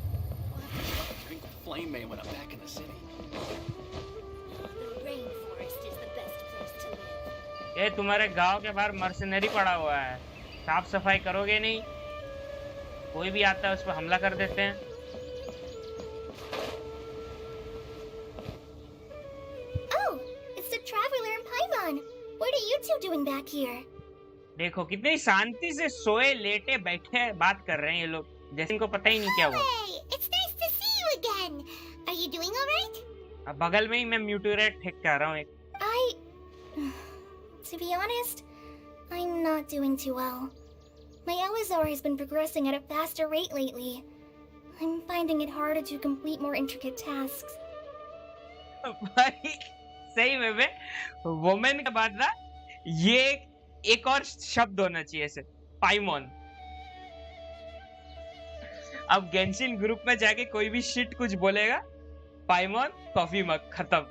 Flame May when I'm back in the city. The rainforest is the best place to live. ये तुम्हारे गांव के बाहर मर्सनरी पड़ा हुआ है, साफ सफाई करोगे नहीं? कोई भी आता है उस पर हमला कर देते हैं। Oh, it's the traveler and Paimon. What are you two doing back here? देखो कितनी शांति से सोए लेटे बैठे बात कर रहे हैं ये लोग, जैसे इनको पता ही नहीं क्या हुआ। Hey, it's nice to see you again. Are you doing all right? अब बगल में ही मैं म्यूटेट फेंक के आ रहा हूँ एक। To be honest, I'm not doing too well. My LSR has been progressing at a faster rate lately. I'm finding it harder to complete more intricate tasks. भाई सही में बे, वुमेन के बाद ना ये एक और शब्द होना चाहिए ऐसे, पाइमॉन। अब गेंशिन ग्रुप में जाके कोई भी शिट कुछ बोलेगा, पाइमॉन कॉफी मग खत्म।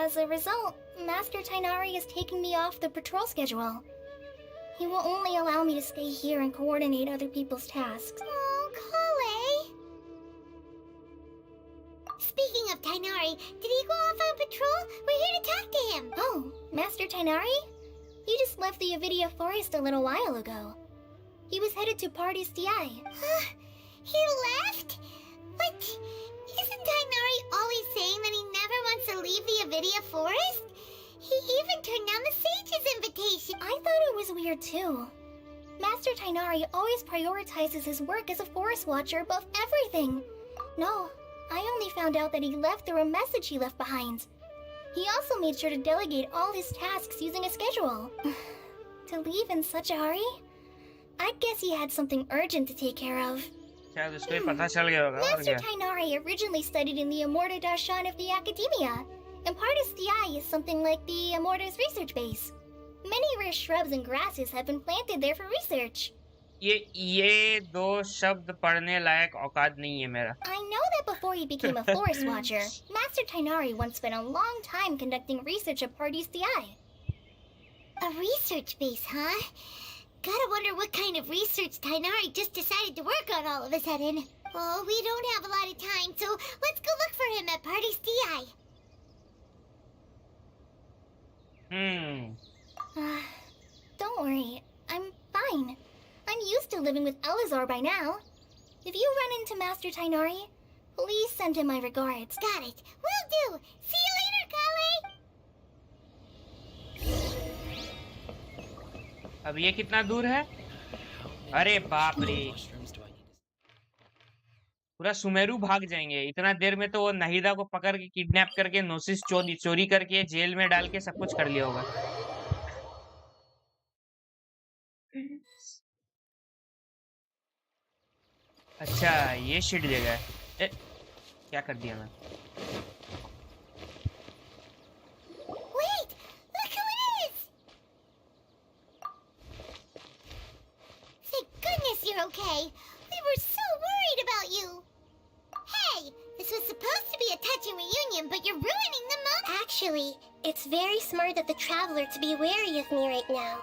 As a result, Master Tighnari is taking me off the patrol schedule. He will only allow me to stay here and coordinate other people's tasks. Oh, collei. Speaking of Tighnari, did he go off on patrol? We're here to talk to him. Oh, Master Tighnari? He just left the Avidia Forest a little while ago. He was headed to Party's DI. He left? But isn't Tighnari always saying that he never wants to leave the Avidia Forest? He even turned down the sage's invitation. I thought it was weird too. Master Tighnari always prioritizes his work as a forest watcher above everything. No, I only found out that he left through a message he left behind. He also made sure to delegate all his tasks using a schedule. To leave in such a hurry? I guess he had something urgent to take care of. Master Tighnari originally studied in the Amorta Darshan of the Academia, and Partis DI is something like the Amorta's research base. Many rare shrubs and grasses have been planted there for research. ये दो शब्द पढ़ने लायक औकात नहीं है मेरा। I know that before he became a forest watcher, Master Tighnari once spent a long time conducting research at Party's DI. A research base, huh? Gotta wonder what kind of research Tighnari just decided to work on all of a sudden. Oh, we don't have a lot of time, so let's go look for him at Party's DI. Don't worry. I'm fine. I'm used to living with Elazar by now. If you run into Master Tighnari, please send him my regards. Got it. Will do. See you later, collei! अब ये कितना दूर है? अरे बाप रे, पूरा सुमेरु भाग जाएंगे। इतना देर में तो वो नहीदा को पकड़ के किडनैप करके नोसिस चोरी करके जेल में डाल के सब कुछ कर लिया होगा। अच्छा, ये शिट जगह है। क्या कर दिया मैं? Wait! Look who it is! Thank goodness you're okay. We were so worried about you. Hey, this was supposed to be a touching reunion, but you're ruining the moment. Actually, it's very smart of the traveler to be wary of me right now.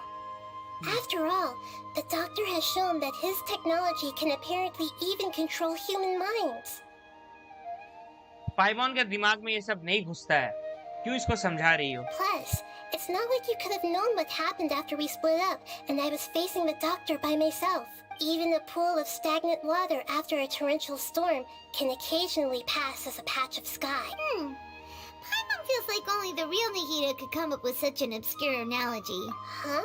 After all, the doctor has shown that his technology can apparently even control human minds. पाइमॉन के दिमाग में ये सब नहीं घुसता है। क्यों इसको समझा रही हो? Plus, it's not like you could have known what happened after we split up and I was facing the doctor by myself. Even a pool of stagnant water after a torrential storm can occasionally pass as a patch of sky. Paimon feels like only the real Nahida could come up with such an obscure analogy. Huh?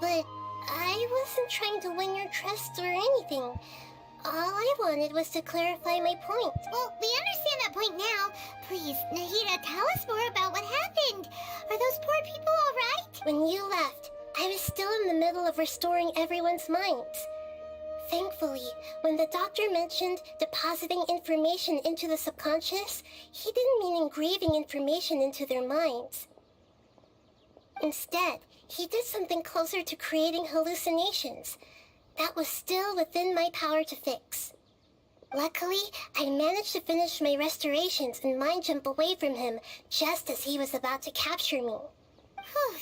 But I wasn't trying to win your trust or anything. All I wanted was to clarify my point. Well, we understand that point now. Please, Nahida, tell us more about what happened. Are those poor people all right? When you left, I was still in the middle of restoring everyone's minds. Thankfully, when the doctor mentioned depositing information into the subconscious, he didn't mean engraving information into their minds. Instead, he did something closer to creating hallucinations. That was still within my power to fix. Luckily, I managed to finish my restorations and mind jump away from him just as he was about to capture me. Whew.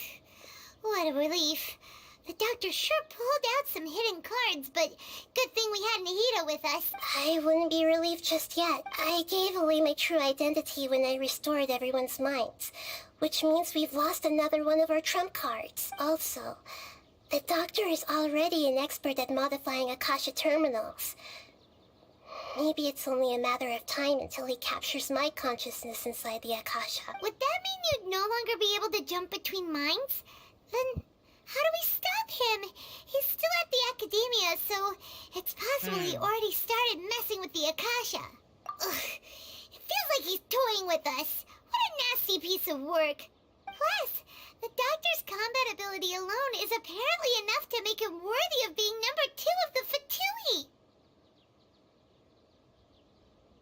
What a relief. The doctor sure pulled out some hidden cards, but good thing we had Nahida with us. I wouldn't be relieved just yet. I gave away my true identity when I restored everyone's minds, which means we've lost another one of our trump cards. Also, the doctor is already an expert at modifying Akasha terminals. Maybe it's only a matter of time until he captures my consciousness inside the Akasha. Would that mean you'd no longer be able to jump between minds? Then how do we stop him? He's still at the academia, so it's possible he already started messing with the Akasha. Ugh, it feels like he's toying with us. What a nasty piece of work. Plus, the doctor's combat ability alone is apparently enough to make him worthy of being number 2 of the Fatui.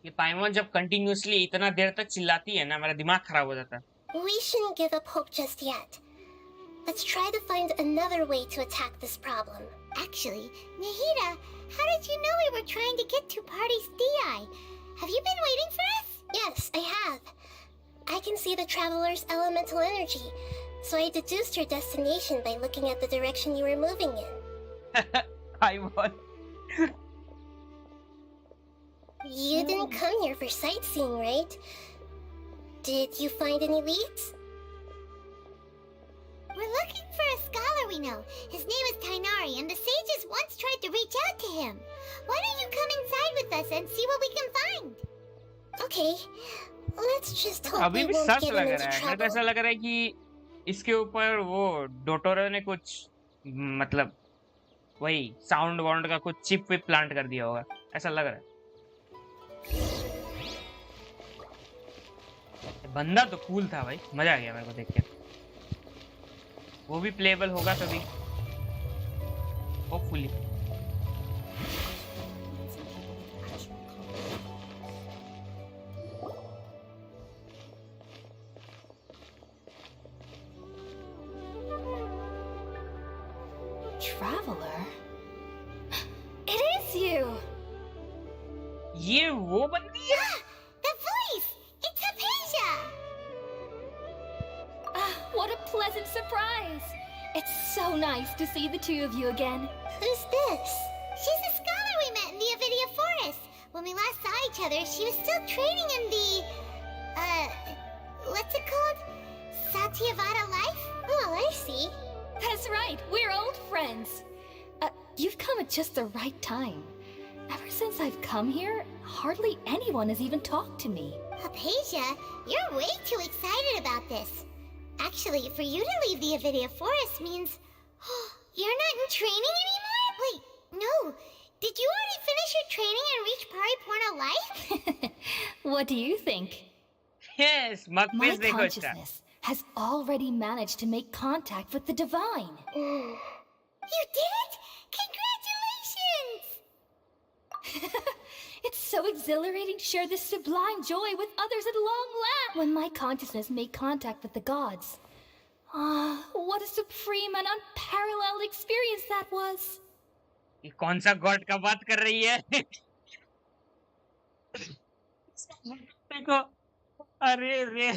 ये पाइमॉन जब continuously इतना देर तक चिल्लाती है ना, मेरा दिमाग खराब हो जाता है। We shouldn't give up hope just yet. Let's try to find another way to attack this problem. Actually, Nahida, how did you know we were trying to get to Party's DI? Have you been waiting for us? Yes, I have. I can see the traveler's elemental energy, so I deduced your destination by looking at the direction you were moving in. पाइमॉन You didn't come here for sightseeing, right? Did you find any leads? We're looking for a scholar we know. His name is Tighnari, and the sages once tried to reach out to him. Why don't you come inside with us and see what we can find? Okay, let's just hope अभी we भी won't such get लग him रहा into है। मेरे को ऐसा trouble. लग रहा है कि इसके ऊपर वो डोटोरो ने कुछ मतलब वही साउंड वाउंड का कुछ चिप विप प्लांट कर दिया होगा, ऐसा लग रहा है। बंदा तो कूल था भाई, मजा आ गया मेरे को देख के। वो भी प्लेबल होगा तभी, hopefully. Traveler? It is you! ये वो बंदी है? The voice! It's Hypatia! What a pleasant surprise! It's so nice to see the two of you again. Who's this? She's a scholar we met in the Avidia Forest. When we last saw each other, she was still training in the... what's it called? Satyavada life? Oh, I see. That's right, we're old friends. you've come at just the right time. Ever since I've come here, hardly anyone has even talked to me. Hypatia, you're way too excited about this. Actually, for you to leave the Avidia Forest means... you're not in training anymore? Wait, no. Did you already finish your training and reach Pariporna Life? What do you think? Yes, My Magpies देखो अच्छा. consciousness has already managed to make contact with the divine. You did it? Congratulations! It's so exhilarating to share this sublime joy with others at long last. When my consciousness made contact with the gods. Ah, what a supreme and unparalleled experience that was. ये कौन सा God का बात कर रही है? देखो, अरे रे.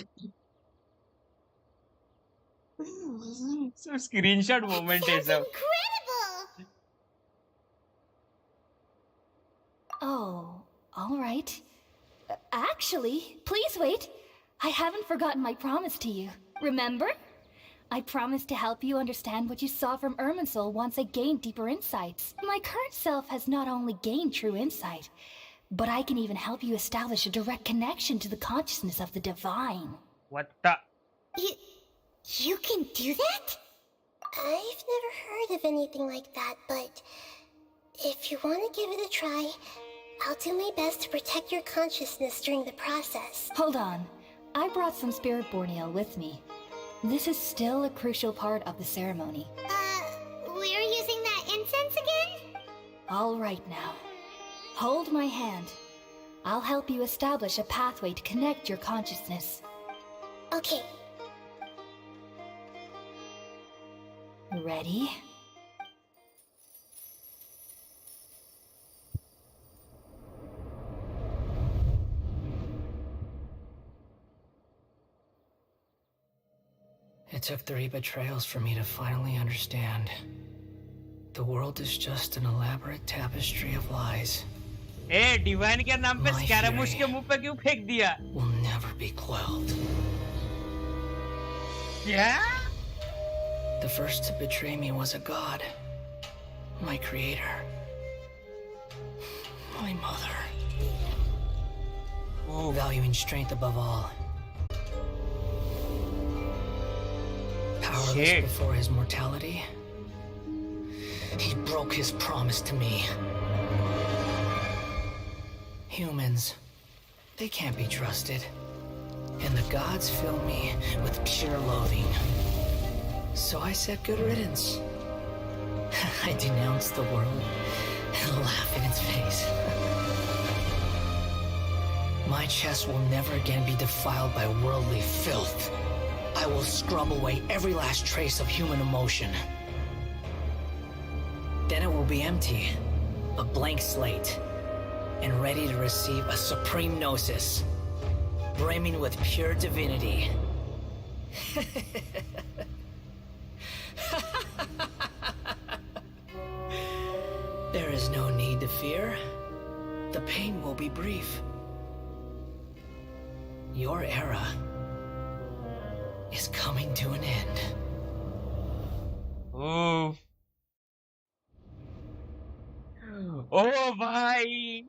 So screenshot moment है Sounds सब. incredible! Oh, all right. Actually, please wait. I haven't forgotten my promise to you. Remember? I promised to help you understand what you saw from Irminsul once I gained deeper insights. My current self has not only gained true insight, but I can even help you establish a direct connection to the consciousness of the divine. What the? You can do that? I've never heard of anything like that, but if you want to give it a try, I'll do my best to protect your consciousness during the process. Hold on. I brought some spirit borneal with me. This is still a crucial part of the ceremony. We're using that incense again? All right now. Hold my hand. I'll help you establish a pathway to connect your consciousness. Okay. Ready? It took 3 betrayals for me to finally understand. The world is just an elaborate tapestry of lies. A divine के नाम पे My स्कैरामुश fury के मुंह पे क्यों फेंक दिया? Will never be quelled. क्या? The first to betray me was a god. My creator. My mother. Oh. Valuing strength above all. Powerless Shit. before his mortality, he broke his promise to me. Humans, they can't be trusted. And the gods fill me with pure loathing. So I said good riddance. I denounced the world and laugh in its face. My chest will never again be defiled by worldly filth. I will scrub away every last trace of human emotion. Then it will be empty, a blank slate, and ready to receive a supreme gnosis, brimming with pure divinity. There is no need to fear. The pain will be brief. Your era is coming to an end. Oh. Oh भाई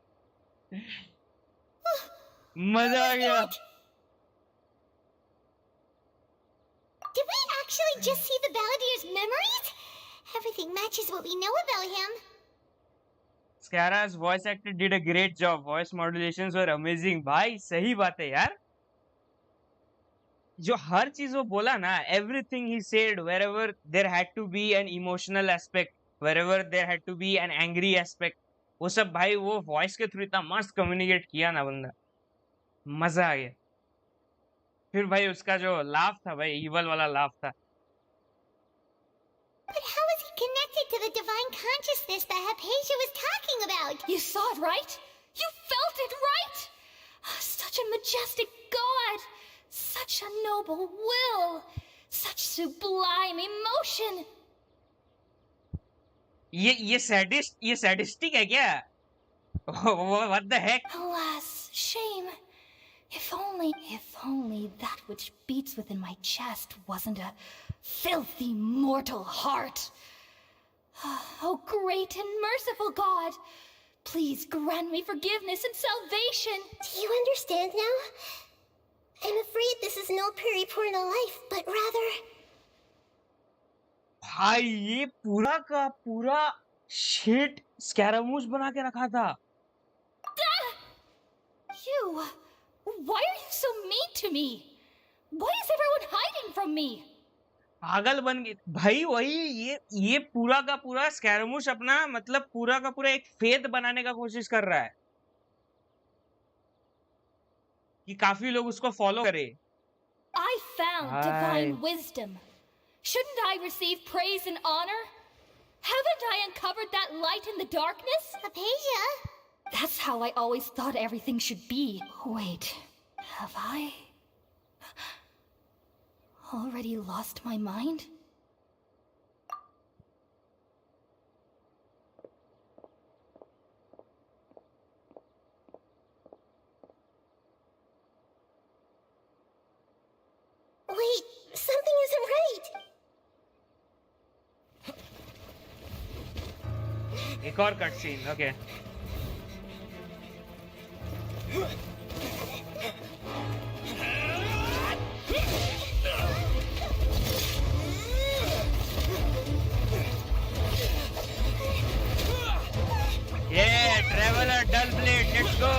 मजा आ गया. Did we actually just see the Balladeer's memories? Everything matches what we know about him. Scara's voice actor did a great job. Voice modulations were amazing. भाई सही बात है यार. जो हर चीज वो बोला ना, everything he said, wherever there had to be an emotional aspect, wherever there had to be an angry aspect, वो सब भाई वो वॉइस के थ्रू इतना मस्त कम्युनिकेट किया ना बंदा. मजा आ गया. फिर भाई उसका जो लाफ था भाई, इवल वाला लाफ था. But how is he connected to the divine consciousness that Hypatia was talking about? You saw it, right? You felt it, right? Such a majestic god! Such a noble will! Such sublime emotion! ये sadistic है क्या? What the heck? Alas, shame. If only that which beats within my chest wasn't a filthy mortal heart. Oh, great and merciful God! Please grant me forgiveness and salvation! Do you understand now? I'm afraid this is no periportal life, but rather... भाई ये पूरा का पूरा shit स्कैरामूस बना के रखा था. You! Why are you so mean to me? Why is everyone hiding from me? पागल बन गए भाई. वही ये पूरा का पूरा स्कैरामूस अपना मतलब पूरा का पूरा एक फेथ बनाने का कोशिश कर रहा है कि काफी लोग उसको फॉलो करे. I found Hi. divine wisdom. Shouldn't I receive praise and honor? Haven't I uncovered that light in the darkness? Apasia? That's how I always thought everything should be. Wait, have I already lost my mind? Wait, something isn't right. एक और cut scene. Okay ये traveller dull blade, let's go.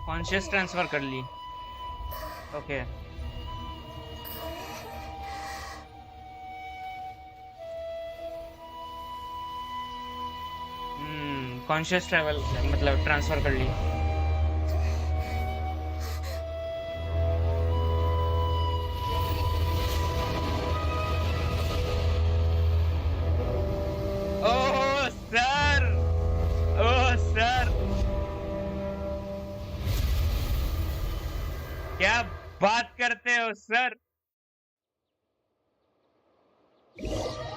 Conscious transfer कर ली. Okay conscious travel मतलब transfer कर ली. Oh sir, oh sir, क्या बात करते हो सर.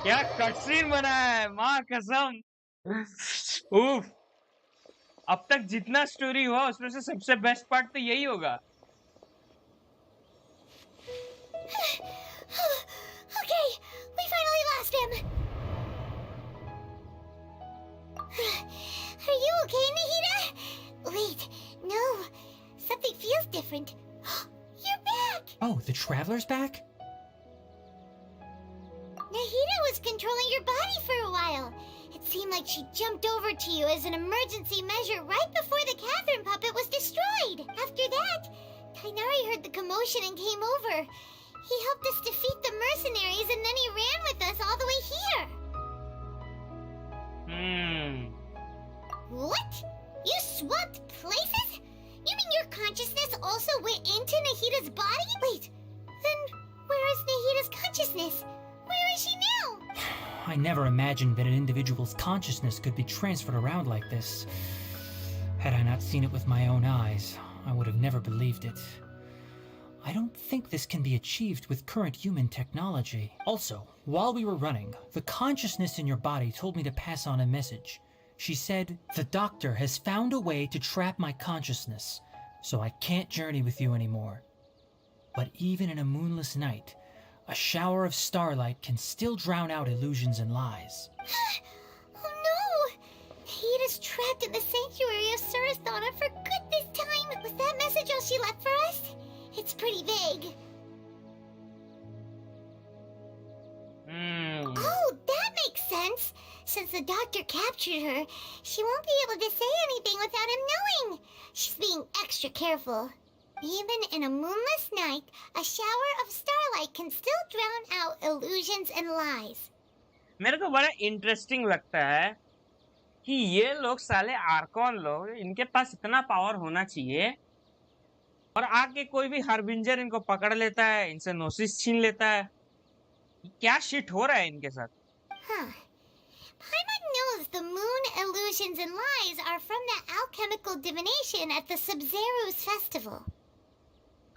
क्या कटसीन बना है, माँ कसम. उफ, अब तक जितना स्टोरी हुआ उसमें से सबसे बेस्ट पार्ट तो यही होगा. Okay, we finally lost him. Are you okay, Nahida? Wait, no. Something feels different. You're back! Oh, the Traveler's back? Nahida was controlling your body for a while. It seemed like she jumped over to you as an emergency measure right before the Catherine puppet was destroyed. After that, Tighnari heard the commotion and came over. He helped us defeat the mercenaries and then he ran with us all the way here. What? You swapped places? You mean your consciousness also went into Nahida's body? Wait, then where is Nahida's consciousness? Where is she now? I never imagined that an individual's consciousness could be transferred around like this. Had I not seen it with my own eyes, I would have never believed it. I don't think this can be achieved with current human technology. Also, while we were running, the consciousness in your body told me to pass on a message. She said, "The doctor has found a way to trap my consciousness, so I can't journey with you anymore. But even in a moonless night, a shower of starlight can still drown out illusions and lies." Oh no! Nahida's trapped in the sanctuary of Surathana for good this time! Was that message all she left for us? It's pretty vague. Oh, that makes sense! Since the doctor captured her, she won't be able to say anything without him knowing. She's being extra careful. Even in a moonless night, a shower of starlight can still drown out illusions and lies. मेरे को बड़ा interesting लगता है कि ये लोग साले Arcon लोग, इनके पास इतना पावर होना चाहिए और आके कोई भी हार्बिंजर इनको पकड़ लेता है, इनसे नोसिस छीन लेता है. क्या शिट हो रहा है इनके साथ. Huh. Paimon knows the moon illusions and lies are from the alchemical divination at the Sumeru's festival.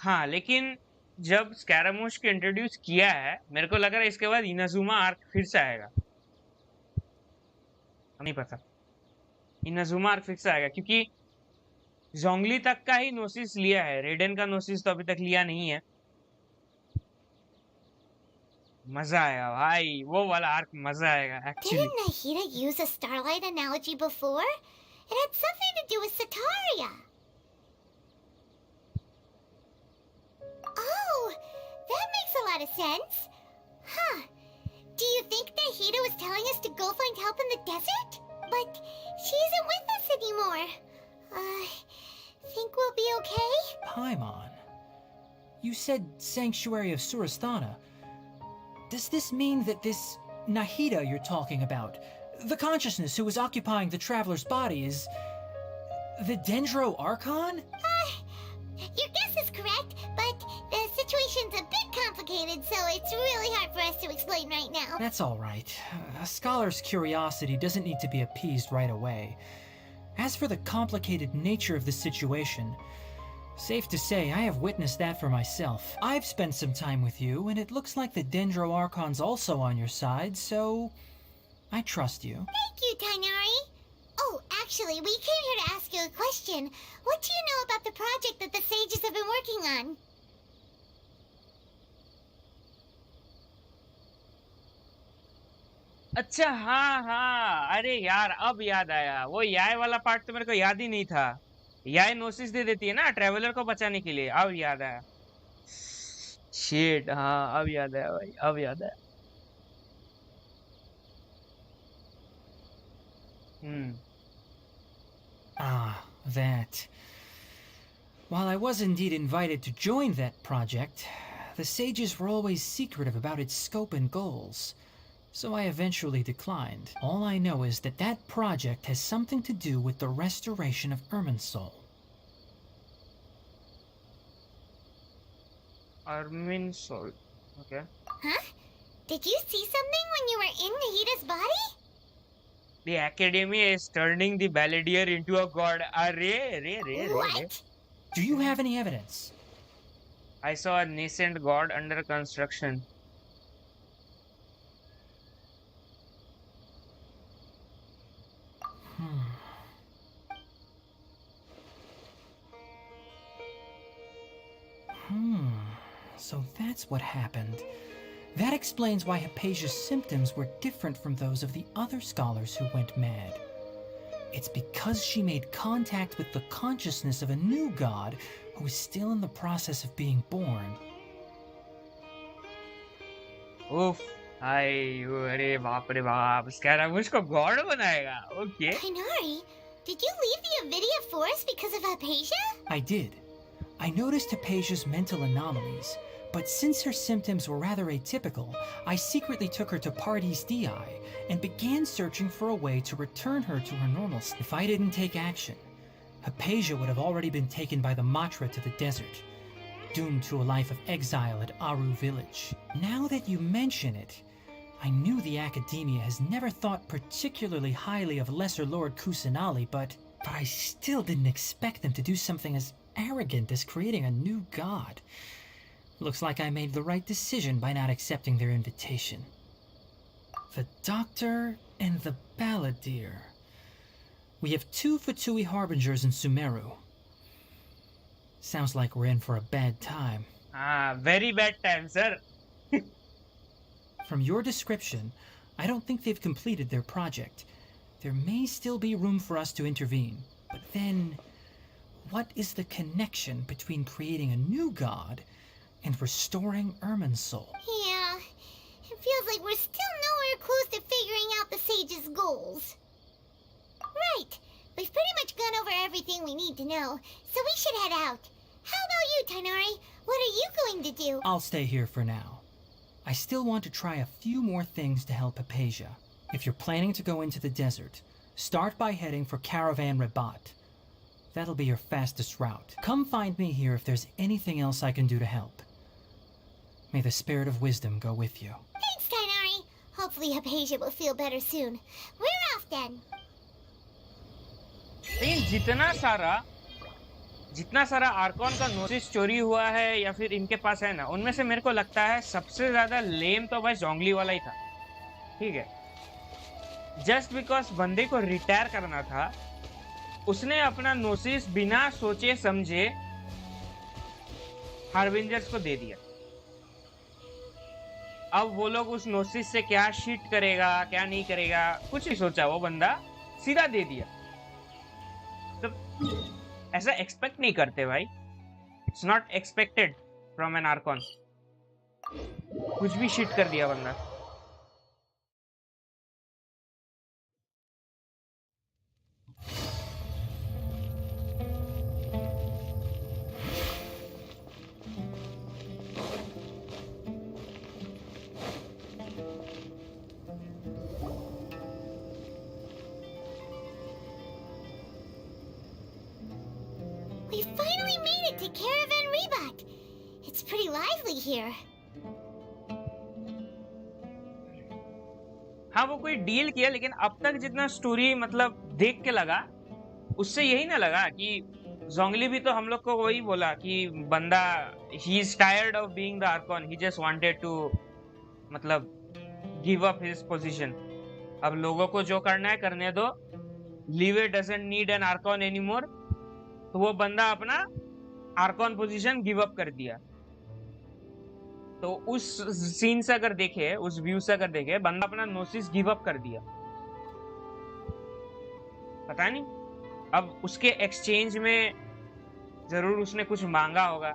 हाँ, लेकिन जब स्कैरामूश को इंट्रोड्यूस किया है, मेरे को लग रहा है इसके बाद इनाजुमा आर्क फिर से आएगा। नहीं पता, इनाजुमा आर्क फिर से आएगा क्योंकि जोंगली तक का ही नोसिस लिया है, रेडन का नोसिस तो अभी तक लिया नहीं है। मजा आएगा भाई, वो वाला आर्क मजा आएगा actually. Didn't Nahida use a starlight analogy before? It had something to do with Sataria. Oh, that makes a lot of sense. Huh. Do you think Nahida was telling us to go find help in the desert? But she isn't with us anymore. Think we'll be okay? Paimon, you said Sanctuary of Surasthana. Does this mean that this Nahida you're talking about, the consciousness who was occupying the traveler's body, is the Dendro Archon? Your guess is correct, but the situation's a bit complicated, so it's really hard for us to explain right now. That's all right. A scholar's curiosity doesn't need to be appeased right away. As for the complicated nature of the situation, safe to say I have witnessed that for myself. I've spent some time with you, and it looks like the Dendro Archon's also on your side, so I trust you. Thank you, tighnari. Oh, actually, we came here to ask you a question. What do you know about the project that the sages have been working on? अच्छा, हाँ हाँ, अरे यार अब याद आया, वो याय वाला पार्ट तो मेरे को याद ही नहीं था। याय नोसिस दे देती है ना ट्रेवलर को बचाने के लिए, अब याद आया। शिट, हाँ अब याद आया भाई, अब याद आया। Ah, that. While I was indeed invited to join that project, the sages were always secretive about its scope and goals, so I eventually declined. All I know is that that project has something to do with the restoration of Irminsul. Irminsul, okay. Huh? Did you see something when you were in Nahida's body? The academy is turning the balladeer into a god. Arre. What? Do you have any evidence? I saw a nascent god under construction. So that's what happened. That explains why Hypatia's symptoms were different from those of the other scholars who went mad. It's because she made contact with the consciousness of a new god who is still in the process of being born. Oof. अरे बाप रे बाप, स्कैरामूश को God बनाएगा। Okay. Tighnari, did you leave the Avidia Forest because of Hypatia? I did. I noticed Hypatia's mental anomalies, but since her symptoms were rather atypical, I secretly took her to Pardis Dii and began searching for a way to return her to her normal state. If I didn't take action, Hypatia would have already been taken by the Matra to the desert, doomed to a life of exile at Aru village. Now that you mention it, I knew the Academia has never thought particularly highly of Lesser Lord Kusanali, but I still didn't expect them to do something as arrogant as creating a new god. Looks like I made the right decision by not accepting their invitation. The Doctor and the Balladeer. We have 2 Fatui Harbingers in Sumeru. Sounds like we're in for a bad time. Very bad time, sir. From your description, I don't think they've completed their project. There may still be room for us to intervene. But then, what is the connection between creating a new god and restoring Irminsul? Yeah, it feels like we're still nowhere close to figuring out the sage's goals. Right, we've pretty much gone over everything we need to know, so we should head out. How about you, Tighnari? What are you going to do? I'll stay here for now. I still want to try a few more things to help Hypatia. If you're planning to go into the desert, start by heading for Caravan Rabat. That'll be your fastest route. Come find me here if there's anything else I can do to help. May the spirit of wisdom go with you. Thanks, Tighnari. Hopefully Hypatia will feel better soon. We're off then. लेकिन जितना सारा जितना सारा Arcon का notice चोरी हुआ है या फिर इनके पास है ना, उनमें से मेरे को लगता है सबसे ज्यादा लेम तो भाई जोंगली वाला ही था। ठीक है, जस्ट बिकॉज बंदे को रिटायर करना था, उसने अपना नोटिस बिना सोचे समझे हार्बिंजर्स को दे दिया। अब वो लोग उस नोटिस से क्या शीट करेगा क्या नहीं करेगा कुछ नहीं सोचा, वो बंदा सीधा दे दिया। तो ऐसा एक्सपेक्ट नहीं करते भाई, it's not expected from an Archon. कुछ भी शीट कर दिया बंदा। We finally made it to Caravan Reebok. It's pretty lively here. हाँ, वो कोई डील किया, लेकिन अब तक जितना स्टोरी मतलब देख के लगा, उससे यही ना लगा कि जोंगली भी तो हम लोग को वही बोला कि बंदा ही is tired of being the Archon, he just wanted to मतलब गिव अप हिज पोजीशन। अब लोगों को जो करना है करने दो, Liyue doesn't need an Archon anymore. तो वो बंदा अपना आर्कॉन पोजीशन गिव अप कर दिया। तो उस सीन से अगर देखे, उस व्यू से अगर देखे, बंदा अपना नोसिस गिव अप कर दिया। पता नहीं, अब उसके एक्सचेंज में जरूर उसने कुछ मांगा होगा।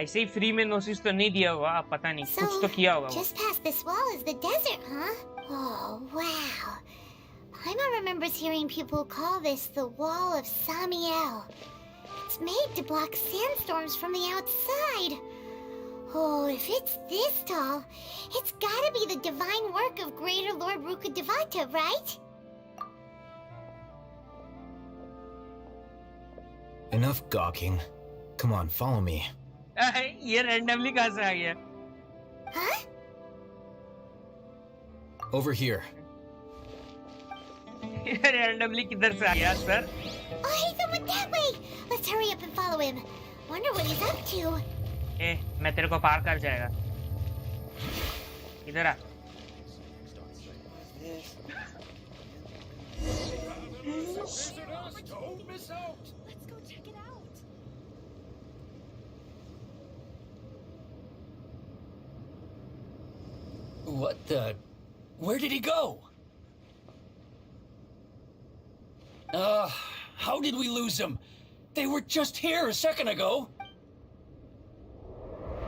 ऐसे ही फ्री में नोसिस तो नहीं दिया होगा, अब पता नहीं कुछ तो किया होगा। Just past this wall is the desert, huh? Oh, wow. Paimon remembers hearing people call this the Wall of Samiel. It's made to block sandstorms from the outside. Oh, if it's this tall, it's gotta be the divine work of Greater Lord Rukkhadevata, right? Enough gawking. Come on, follow me. ये randomly कहाँ से आ गया? Huh? Over here. randomly किधर से आ गया sir? Oh, Hatham went that way! Let's hurry up and follow him. Wonder what he's up to. मैं तेरे को पार कर जाएगा। इधर आ। What the? Where did he go? How did we lose him? They were just here a second ago.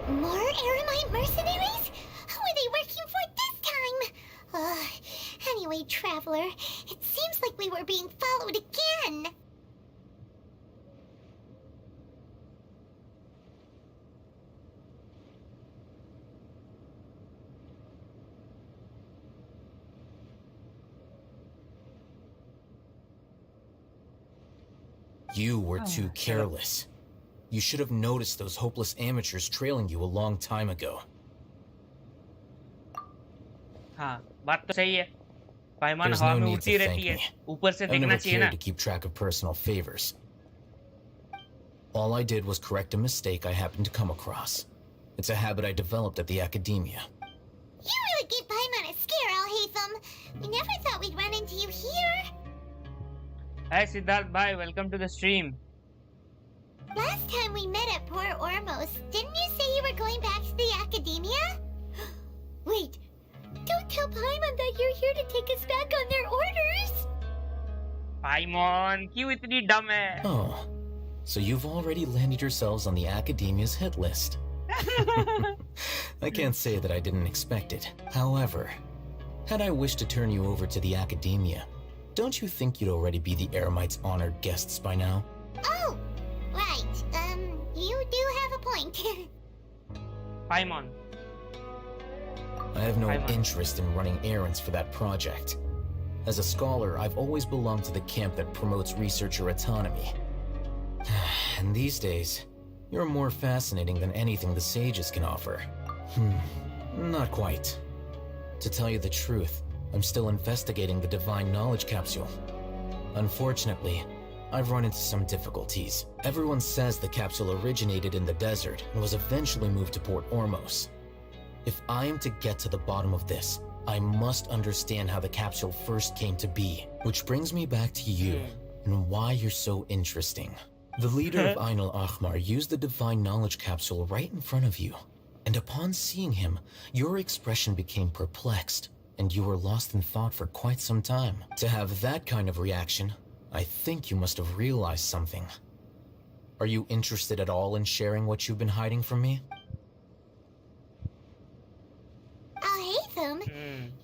More Aramite mercenaries? Who are they working for this time? Anyway, Traveler, it seems like we were being followed again. You were too careless. You should have noticed those hopeless amateurs trailing you a long time ago. हाँ, बात तो सही है। पाइमान There's हवा no में need उड़ती to रहती thank है, me. ऊपर से I've देखना never चाहिए ना। cared to keep track of personal favors. All I did was correct a mistake I happened to come across. It's a habit I developed at the academia. You really gave Paimon a scare, Al-Hatham. We never thought we'd run into you here. Hi Siddharth bhai, welcome to the stream. Last time we met at Port Ormos, didn't you say you were going back to the academia? Wait, don't tell Paimon that you're here to take us back on their orders. पाइमॉन क्यों इतनी डम है? Oh, so you've already landed yourselves on the academia's hit list. I can't say that I didn't expect it. However, had I wished to turn you over to the academia, don't you think you'd already be the Eremites' honored guests by now? Oh, right. You do have a point. पाइमॉन I have no Paimon. interest in running errands for that project. As a scholar, I've always belonged to the camp that promotes researcher autonomy. And these days, you're more fascinating than anything the sages can offer. Not quite. To tell you the truth, I'm still investigating the divine knowledge capsule. Unfortunately, I've run into some difficulties. Everyone says the capsule originated in the desert and was eventually moved to Port Ormos. If I am to get to the bottom of this, I must understand how the capsule first came to be. Which brings me back to you, and why you're so interesting. The leader of Ain al-Ahmar used the Divine Knowledge Capsule right in front of you, and upon seeing him, your expression became perplexed, and you were lost in thought for quite some time. To have that kind of reaction, I think you must have realized something. Are you interested at all in sharing what you've been hiding from me? Oh, Haytham,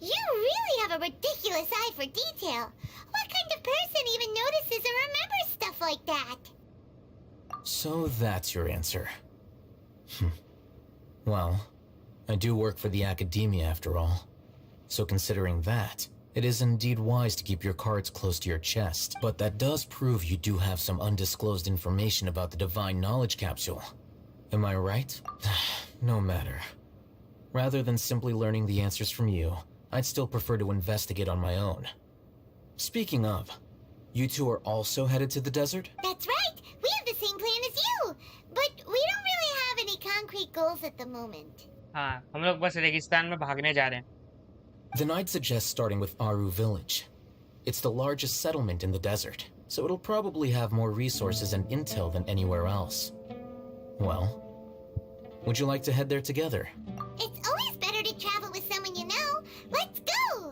you really have a ridiculous eye for detail. What kind of person even notices and remembers stuff like that? So that's your answer. Well, I do work for the Academia after all. So considering that, it is indeed wise to keep your cards close to your chest. But that does prove you do have some undisclosed information about the Divine Knowledge Capsule. Am I right? No matter. Rather than simply learning the answers from you, I'd still prefer to investigate on my own. Speaking of, you two are also headed to the desert? That's right! We have the same plan as you! But we don't really have any concrete goals at the moment. हाँ, हम लोग बस रेगिस्तान में भागने जा रहे हैं. Then I'd suggest starting with Aru Village. It's the largest settlement in the desert, so it'll probably have more resources and intel than anywhere else. Well, would you like to head there together?